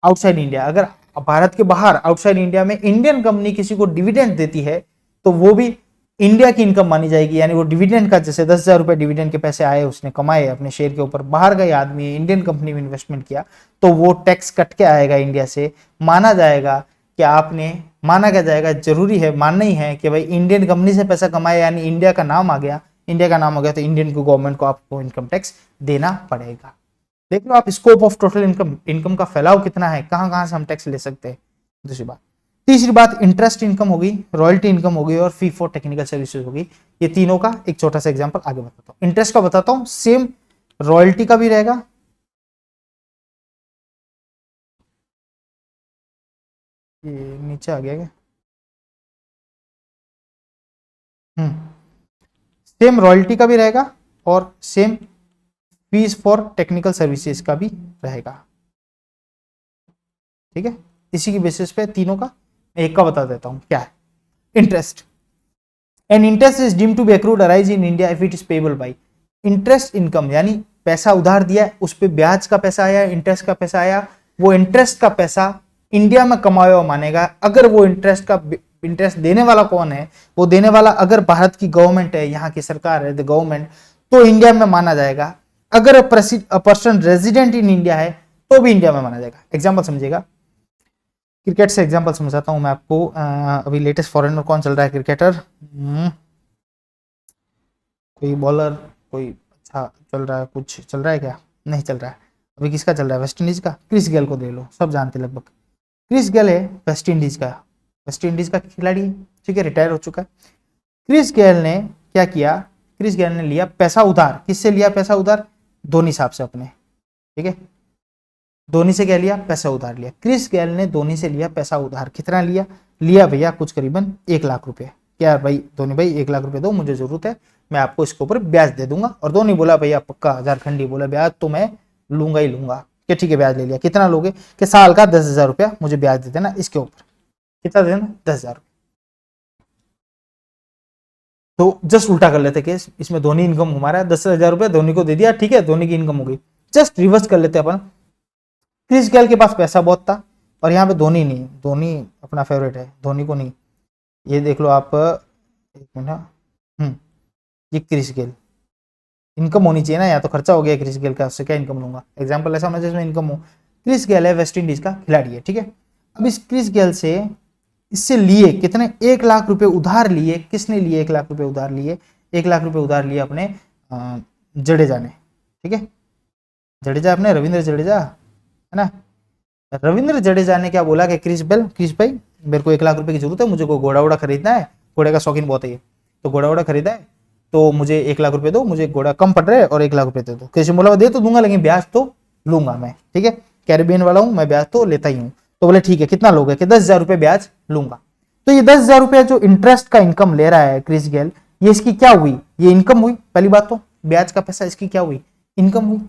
[SPEAKER 1] outside India. अगर भारत के बाहर आउटसाइड इंडिया में इंडियन कंपनी किसी को डिविडेंड देती है तो वो भी इंडिया की इनकम मानी जाएगी। यानी वो डिविडेंड का, जैसे 10,000 रुपए डिविडेंड के पैसे आए, उसने कमाए अपने शेयर के ऊपर, बाहर गए आदमी, इंडियन कंपनी में इन्वेस्टमेंट किया, तो वो टैक्स कट के आएगा इंडिया से। माना जाएगा कि आपने, माना क्या जाएगा, जरूरी है, मानना ही है कि भाई इंडियन कंपनी से पैसा कमाया, यानी इंडिया का नाम आ गया, इंडिया का नाम हो गया, तो इंडियन को, गवर्नमेंट को आपको इनकम टैक्स देना पड़ेगा। देख लो आप स्कोप ऑफ टोटल इनकम का फैलाव कितना है, कहां कहां से हम टैक्स ले सकते हैं। दूसरी बात, तीसरी बात, इंटरेस्ट इनकम होगी, रॉयल्टी इनकम होगी, और फी फॉर टेक्निकल सर्विसेज होगी। ये तीनों का एक छोटा सा एग्जांपल आगे बताता हूं। इंटरेस्ट का बताता हूं, सेम रॉयल्टी का भी रहेगा, ये नीचे आ गया क्या, सेम रॉयल्टी का भी रहेगा, और same fees for technical services का भी रहेगा। ठीक है, इसी की बेसिस पे तीनों का एक का बता देता हूं क्या है। Interest, an interest is deemed to be accrued arise in India if it is payable by. Interest income यानी पैसा उधार दिया, उस पर ब्याज का पैसा आया, इंटरेस्ट का पैसा आया, वो इंटरेस्ट का पैसा इंडिया में कमाया हुआ मानेगा। अगर वो इंटरेस्ट देने वाला कौन है, वो देने वाला अगर भारत की गवर्नमेंट है, यहाँ की सरकार है, द गवर्नमेंट, तो इंडिया में माना जाएगा। अगर पर्सन रेजिडेंट इन इंडिया है तो भी इंडिया में माना जाएगा। एग्जाम्पल समझिएगा, क्रिकेट से एग्जांपल समझाता हूं मैं आपको। अभी लेटेस्ट फॉरेनर कौन चल रहा है क्रिकेटर, कोई बॉलर, कोई अच्छा चल रहा है, कुछ चल रहा है क्या, नहीं चल रहा है अभी। किसका चल रहा है, वेस्ट इंडीज का, क्रिस गेल को दे लो, सब जानते लगभग। क्रिस गेल है वेस्ट इंडीज का, वेस्ट इंडीज का खिलाड़ी, ठीक है, रिटायर हो चुका है। क्रिस गेल ने क्या किया, क्रिस गेल ने लिया पैसा उधार, किससे लिया पैसा उधार, धोनी साहब से अपने, ठीक है। धोनी से क्या लिया, पैसा उधार लिया। क्रिस गेल ने धोनी से लिया पैसा उधार, कितना लिया, लिया भैया कुछ करीबन 1,00,000 रुपए। क्या भाई धोनी भाई 1,00,000 रुपए दो, मुझे जरूरत है, मैं आपको इसके ऊपर ब्याज दे दूंगा। और धोनी बोला भैया पक्का, झारखंडी बोला ब्याज तो मैं लूंगा ही लूंगा। कि ठीक है ब्याज ले लिया। कितना लोगे, कि साल का 10,000 रुपया मुझे ब्याज दे देना इसके ऊपर। कितना देना, 10,000। तो जस्ट उल्टा कर लेते केस, इसमें धोनी इनकम हमारा 10,000 रुपया धोनी को दे दिया, ठीक है धोनी की इनकम हो गई। जस्ट रिवर्स कर लेते अपन, क्रिस गेल के पास पैसा बहुत था और यहाँ पे धोनी नहीं, धोनी अपना फेवरेट है, धोनी को नहीं। ये देख लो आप, एक मिनट, ये क्रिस गेल, इनकम होनी चाहिए ना, या तो खर्चा हो गया क्रिस गेल का, उससे क्या इनकम लूंगा। एग्जाम्पल ऐसा होना जिसमें इनकम हो। क्रिस गेल है वेस्ट इंडीज का खिलाड़ी है, ठीक है। अब इस क्रिस गेल से, इससे लिए कितने, 1,00,000 रुपए उधार लिए। किसने लिए 1,00,000 रुपए उधार लिए, 1,00,000 रुपए उधार लिए अपने जडेजा ने, ठीक है। जडेजा अपने रविंद्र जडेजा है ना। रविंद्र जडेजा ने क्या बोला कि क्रिस भाई मेरे को 1,00,000 रुपए की जरूरत है, मुझे कोई घोड़ा वोड़ा खरीदना है, घोड़े का शौकीन बहुत है ये, तो घोड़ा वोड़ा खरीदा है, तो मुझे 1,00,000 रुपए दो, मुझे घोड़ा कम पड़ रहा है और 1,00,000 रुपए दे दो। कैसे बोला, दे तो दूंगा लेकिन ब्याज तो लूंगा मैं, ठीक है, कैरिबियन वाला हूँ मैं, ब्याज तो लेता ही हूँ। तो बोले ठीक है, कितना लोगे, कि 10,000 रुपए ब्याज लूंगा। तो ये 10,000 रुपया जो इंटरेस्ट का इनकम ले रहा है क्रिस गेल, ये इसकी क्या हुई, ये इनकम हुई। पहली बात तो ब्याज का पैसा इसकी क्या हुई, इनकम हुई।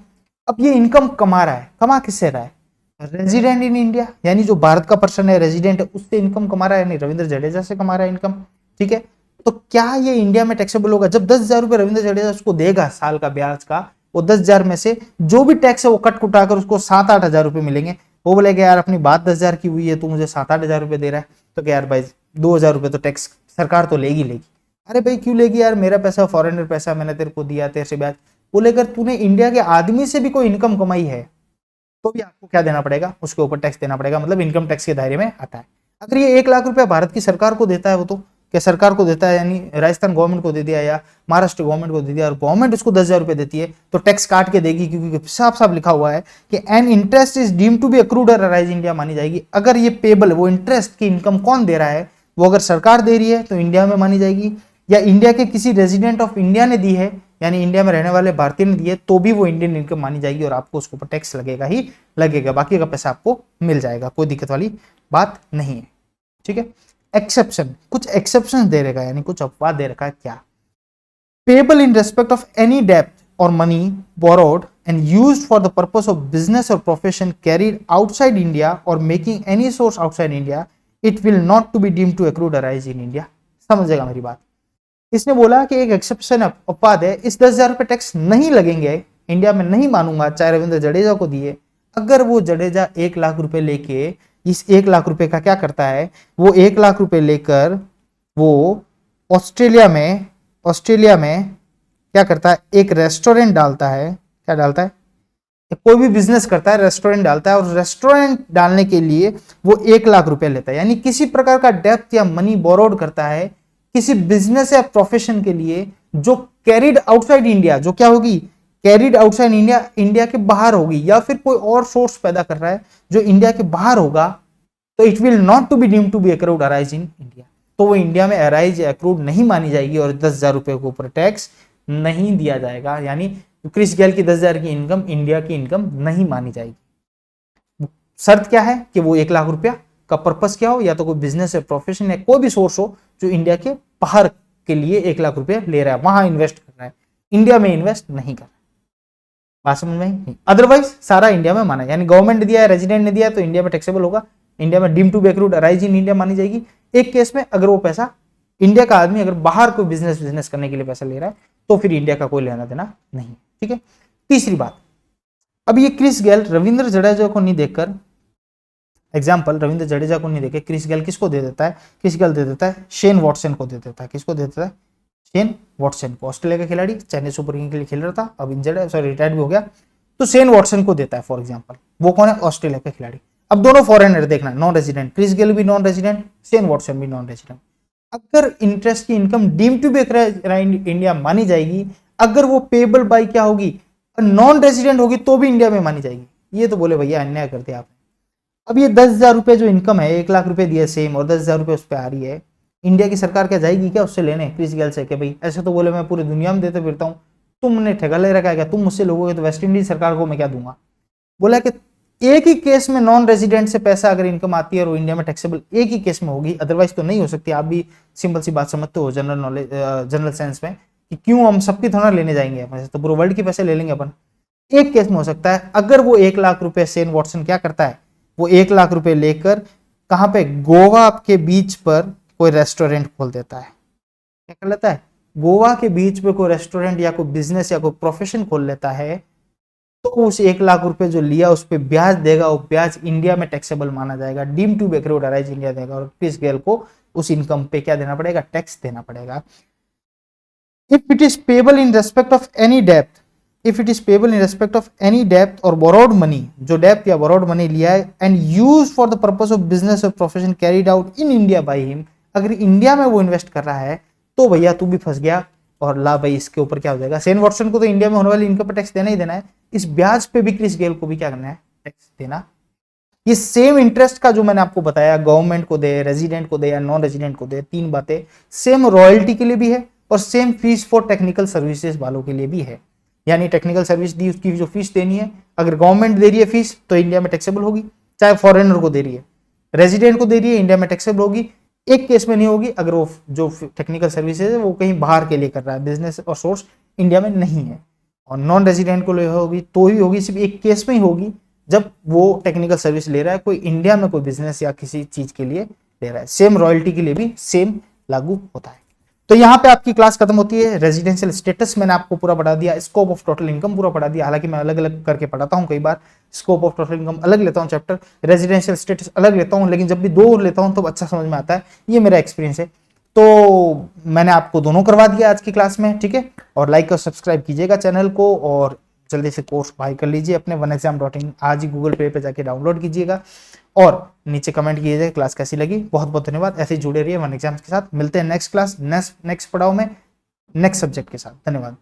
[SPEAKER 1] अब ये इनकम कमा रहा है, कमा किससे रहा है, रेजिडेंट इन इंडिया, यानी जो भारत का पर्सन है, रेजिडेंट है, उससे इनकम कमा रहा है, यानी रविंद्र जडेजा से कमा रहा है इनकम, ठीक है। तो क्या ये इंडिया में टैक्सेबल होगा, जब 10,000 रुपए रविंद्र जडेजा उसको देगा साल का ब्याज का, वो 10,000 में से जो भी टैक्स है वो कट कुटाकर उसको 7-8 हजार रुपए मिलेंगे। वो बोलेगा यार अपनी बात 10,000 की हुई है, तो मुझे 7-8 हजार रुपए दे रहा है, तो क्या यार भाई 2,000 रुपए तो टैक्स सरकार तो लेगी। अरे भाई क्यों लेगी यार, मेरा पैसा फॉरेनर पैसा, मैंने तेरे को दिया, तेरे से ब्याज। बोलेगा तूने इंडिया के आदमी से भी कोई इनकम कमाई है तो भी आपको क्या देना पड़ेगा, उसके ऊपर टैक्स देना पड़ेगा, मतलब इनकम टैक्स के दायरे में आता है। अगर ये 1,00,000 रुपया भारत की सरकार को देता है, वो तो क्या सरकार को देता है, यानी राजस्थान गवर्नमेंट को दे दिया या महाराष्ट्र गवर्नमेंट को दे दिया, और गवर्नमेंट उसको 10,000 रुपए देती है, तो टैक्स काट के देगी, क्योंकि साफ साफ लिखा हुआ है कि an interest is deemed to be accrued और अराइज इंडिया मानी जाएगी। अगर ये पेबल, वो इंटरेस्ट की इनकम कौन दे रहा है, वो अगर सरकार दे रही है तो इंडिया में मानी जाएगी, या इंडिया के किसी रेजिडेंट ऑफ इंडिया ने दी है, यानी इंडिया में रहने वाले भारतीय ने दी है, तो भी वो इंडियन इनकम मानी जाएगी और आपको उसके ऊपर टैक्स लगेगा ही लगेगा, बाकी का पैसा आपको मिल जाएगा, कोई दिक्कत वाली बात नहीं है, ठीक है। एक्सेप्शन, कुछ एक्सेप्शन दे रखा है, यानी कुछ अपवाद दे रखा है। क्या, payable in respect of any डेब्ट और money borrowed and used for the purpose of business और प्रोफेशन कैरिड आउटसाइड इंडिया और making any source outside India, it will not to be deemed to accrued arise in India. समझेगा मेरी बात। इसने बोला कि एक एक्सेप्शन अपवाद है, इस 10,000 रुपए टैक्स नहीं लगेंगे, इंडिया में नहीं मानूंगा, चाहे रविंद्र जडेजा को दिए। अगर वो जडेजा 1,00,000 रुपए लेके, इस 1,00,000 रुपए का क्या करता है, वो 1,00,000 रुपए लेकर वो ऑस्ट्रेलिया में क्या करता है, एक रेस्टोरेंट डालता है। क्या डालता है, कोई भी बिजनेस करता है, रेस्टोरेंट डालता है, और रेस्टोरेंट डालने के लिए वो 1,00,000 रुपए लेता है, यानी किसी प्रकार का डेप्थ या मनी बोरोड करता है किसी बिजनेस या प्रोफेशन के लिए, जो कैरिड आउटसाइड इंडिया, जो क्या होगी, कैरिड आउटसाइड इंडिया, इंडिया के बाहर होगी, या फिर कोई और सोर्स पैदा कर रहा है जो इंडिया के बाहर होगा, तो it will not to be deemed to be accrued arise in India, तो वो इंडिया में अराइज एक्रूड नहीं मानी जाएगी और 10,000 रुपए के ऊपर टैक्स नहीं दिया जाएगा। यानी क्रिस गेल की 10,000 की इनकम इंडिया की इनकम नहीं मानी जाएगी। शर्त क्या है कि वो 1,00,000 रुपया का पर्पस क्या हो, या तो कोई बिजनेस है, प्रोफेशन है, कोई भी सोर्स हो जो इंडिया के बाहर के लिए 1,00,000 रुपया ले रहा है, वहां इन्वेस्ट कर रहा है, इंडिया में इन्वेस्ट नहीं कर रहा है। बात समझ में नहीं, अदरवाइज सारा इंडिया में माना, यानी गवर्नमेंट ने दिया है, रेजिडेंट ने दिया है, तो इंडिया में टैक्सेबल होगा, इंडिया में deem to be accrued arise in India मानी जाएगी। एक केस में अगर वो पैसा इंडिया का आदमी अगर बाहर कोई बिजनेस करने के लिए पैसा ले रहा है, तो फिर इंडिया का कोई लेना देना नहीं, ठीक है। तीसरी बात, अब ये क्रिस गेल रविंद्र जडेजा को नहीं देखकर, एग्जाम्पल रविंद्र जडेजा को नहीं देखे क्रिस गेल किसको दे देता है, क्रिस गेल दे देता है शेन वॉटसन को दे देता है। किसको दे देता है, शेन वॉटसन को, ऑस्ट्रेलिया का खिलाड़ी, चेन्नई सुपर किंग के लिए खेल रहा था, अब इंजर्ड है, सॉरी रिटायर्ड भी हो गया, तो शेन वॉटसन को देता है फॉर एग्जाम्पल। वो कौन है, ऑस्ट्रेलिया का खिलाड़ी। अब दोनों फॉरेनर देखना, नॉन रेजिडेंट, क्रिस गेल भी नॉन रेजिडेंट, शेन वॉटसन भी नॉन रेजिडेंट। अगर इंटरेस्ट की income deem to be India मानी जाएगी, अगर वो पेबल बाय क्या होगी, नॉन रेजिडेंट होगी, तो भी इंडिया में मानी जाएगी। ये तो बोले भैया अन्याय करते आपने। अब ये 10,000 रुपए जो इनकम है, 1,00,000 रुपए दिए सेम और 10,000 रुपए उस पर आ रही है, इंडिया की सरकार क्या जाएगी क्या उससे लेने, क्रिस गेल से, कि भाई ऐसे तो बोले मैं पूरी दुनिया में देते फिरता हूँ, तुमने ठेका ले रखा है क्या, तुम मुझसे लोगोगे तो वेस्ट इंडीज सरकार को मैं क्या दूंगा। बोला कि एक ही केस में नॉन रेजिडेंट से पैसा अगर इनकम आती है और वो इंडिया में टैक्सेबल एक ही केस में होगी, अदरवाइज तो नहीं हो सकती। आप भी सिंपल सी बात समझते हो जनरल नॉलेज, जनरल सेंस में, कि क्यों हम सबकी थोड़ा लेने जाएंगे अपन, तो पूरे वर्ल्ड के पैसे ले लेंगे अपन। एक केस में हो सकता है, अगर वो 1 लाख रुपए, शेन वॉटसन क्या करता है, वो 1 लाख रुपए लेकर कहां पे, गोवा के बीच पर कोई रेस्टोरेंट खोल देता है। क्या कर लेता है, गोवा के बीच पे कोई रेस्टोरेंट या कोई बिजनेस या कोई प्रोफेशन खोल लेता है, तो उस 1 लाख रुपए जो लिया उस पर ब्याज देगा, वो ब्याज इंडिया में टैक्सेबल माना जाएगा, deem to be accrued India देगा, और क्रिस गेल को उस इनकम पे क्या देना पड़ेगा, टैक्स देना पड़ेगा। If it is payable in respect of any depth, if it is payable in respect of any depth और बोरोड मनी, जो डेप्थ या बोरोड मनी लिया है, and use for the purpose of business और profession carried out in India by him, अगर India में वो invest कर रहा है तो भैया तू भी फंस गया, और ला भाई इसके ऊपर क्या हो जाएगा, शेन वॉटसन को तो इंडिया में होने वाली इनकम पर टैक्स देना ही देना है, इस ब्याज पे भी क्रिस गेल को भी क्या करना है, टैक्स देना। ये सेम इंटरेस्ट का जो मैंने आपको बताया, गवर्नमेंट को दे, रेजिडेंट को दे या नॉन रेजिडेंट को दे, तीन बातें सेम रॉयल्टी के लिए भी है और same fees for technical services वालों के लिए भी है। यानी टेक्निकल सर्विस दी, उसकी जो फीस देनी है, अगर गवर्नमेंट दे रही है फीस तो इंडिया में टैक्सेबल होगी, चाहे फॉरेनर को दे रही है, रेजिडेंट को दे रही है इंडिया में टैक्सेबल होगी। एक केस में नहीं होगी, अगर वो जो टेक्निकल सर्विसेज है वो कहीं बाहर के लिए कर रहा है, बिजनेस और सोर्स इंडिया में नहीं है, और नॉन रेजिडेंट को ले होगी तो ही होगी, सिर्फ एक केस में ही होगी, जब वो टेक्निकल सर्विस ले रहा है कोई इंडिया में कोई बिजनेस या किसी चीज के लिए ले रहा है। सेम रॉयल्टी के लिए भी सेम लागू होता है। तो यहाँ पे आपकी क्लास खत्म होती है। रेजिडेंशियल स्टेटस मैंने आपको पूरा पढ़ा दिया, स्कोप ऑफ टोटल इनकम पूरा पढ़ा दिया, हालांकि मैं अलग अलग करके पढ़ाता हूँ, कई बार स्कोप ऑफ टोटल इनकम अलग लेता हूँ चैप्टर, रेजिडेंशियल स्टेटस अलग लेता हूँ, लेकिन जब भी दो लेता हूँ तो अच्छा समझ में आता है, ये मेरा एक्सपीरियंस है। तो मैंने आपको दोनों करवा दिया आज की क्लास में, ठीक है। और लाइक और सब्सक्राइब कीजिएगा चैनल को, और जल्दी से कोर्स बाय कर लीजिए अपने onexam.in, आज ही गूगल पे जाके डाउनलोड कीजिएगा, और नीचे कमेंट कीजिएगा क्लास कैसी लगी। बहुत बहुत धन्यवाद, ऐसे ही जुड़े रहिए वन एग्जाम्स के साथ। मिलते हैं नेक्स्ट क्लास, नेक्स्ट पढ़ाओ में नेक्स्ट सब्जेक्ट के साथ। धन्यवाद।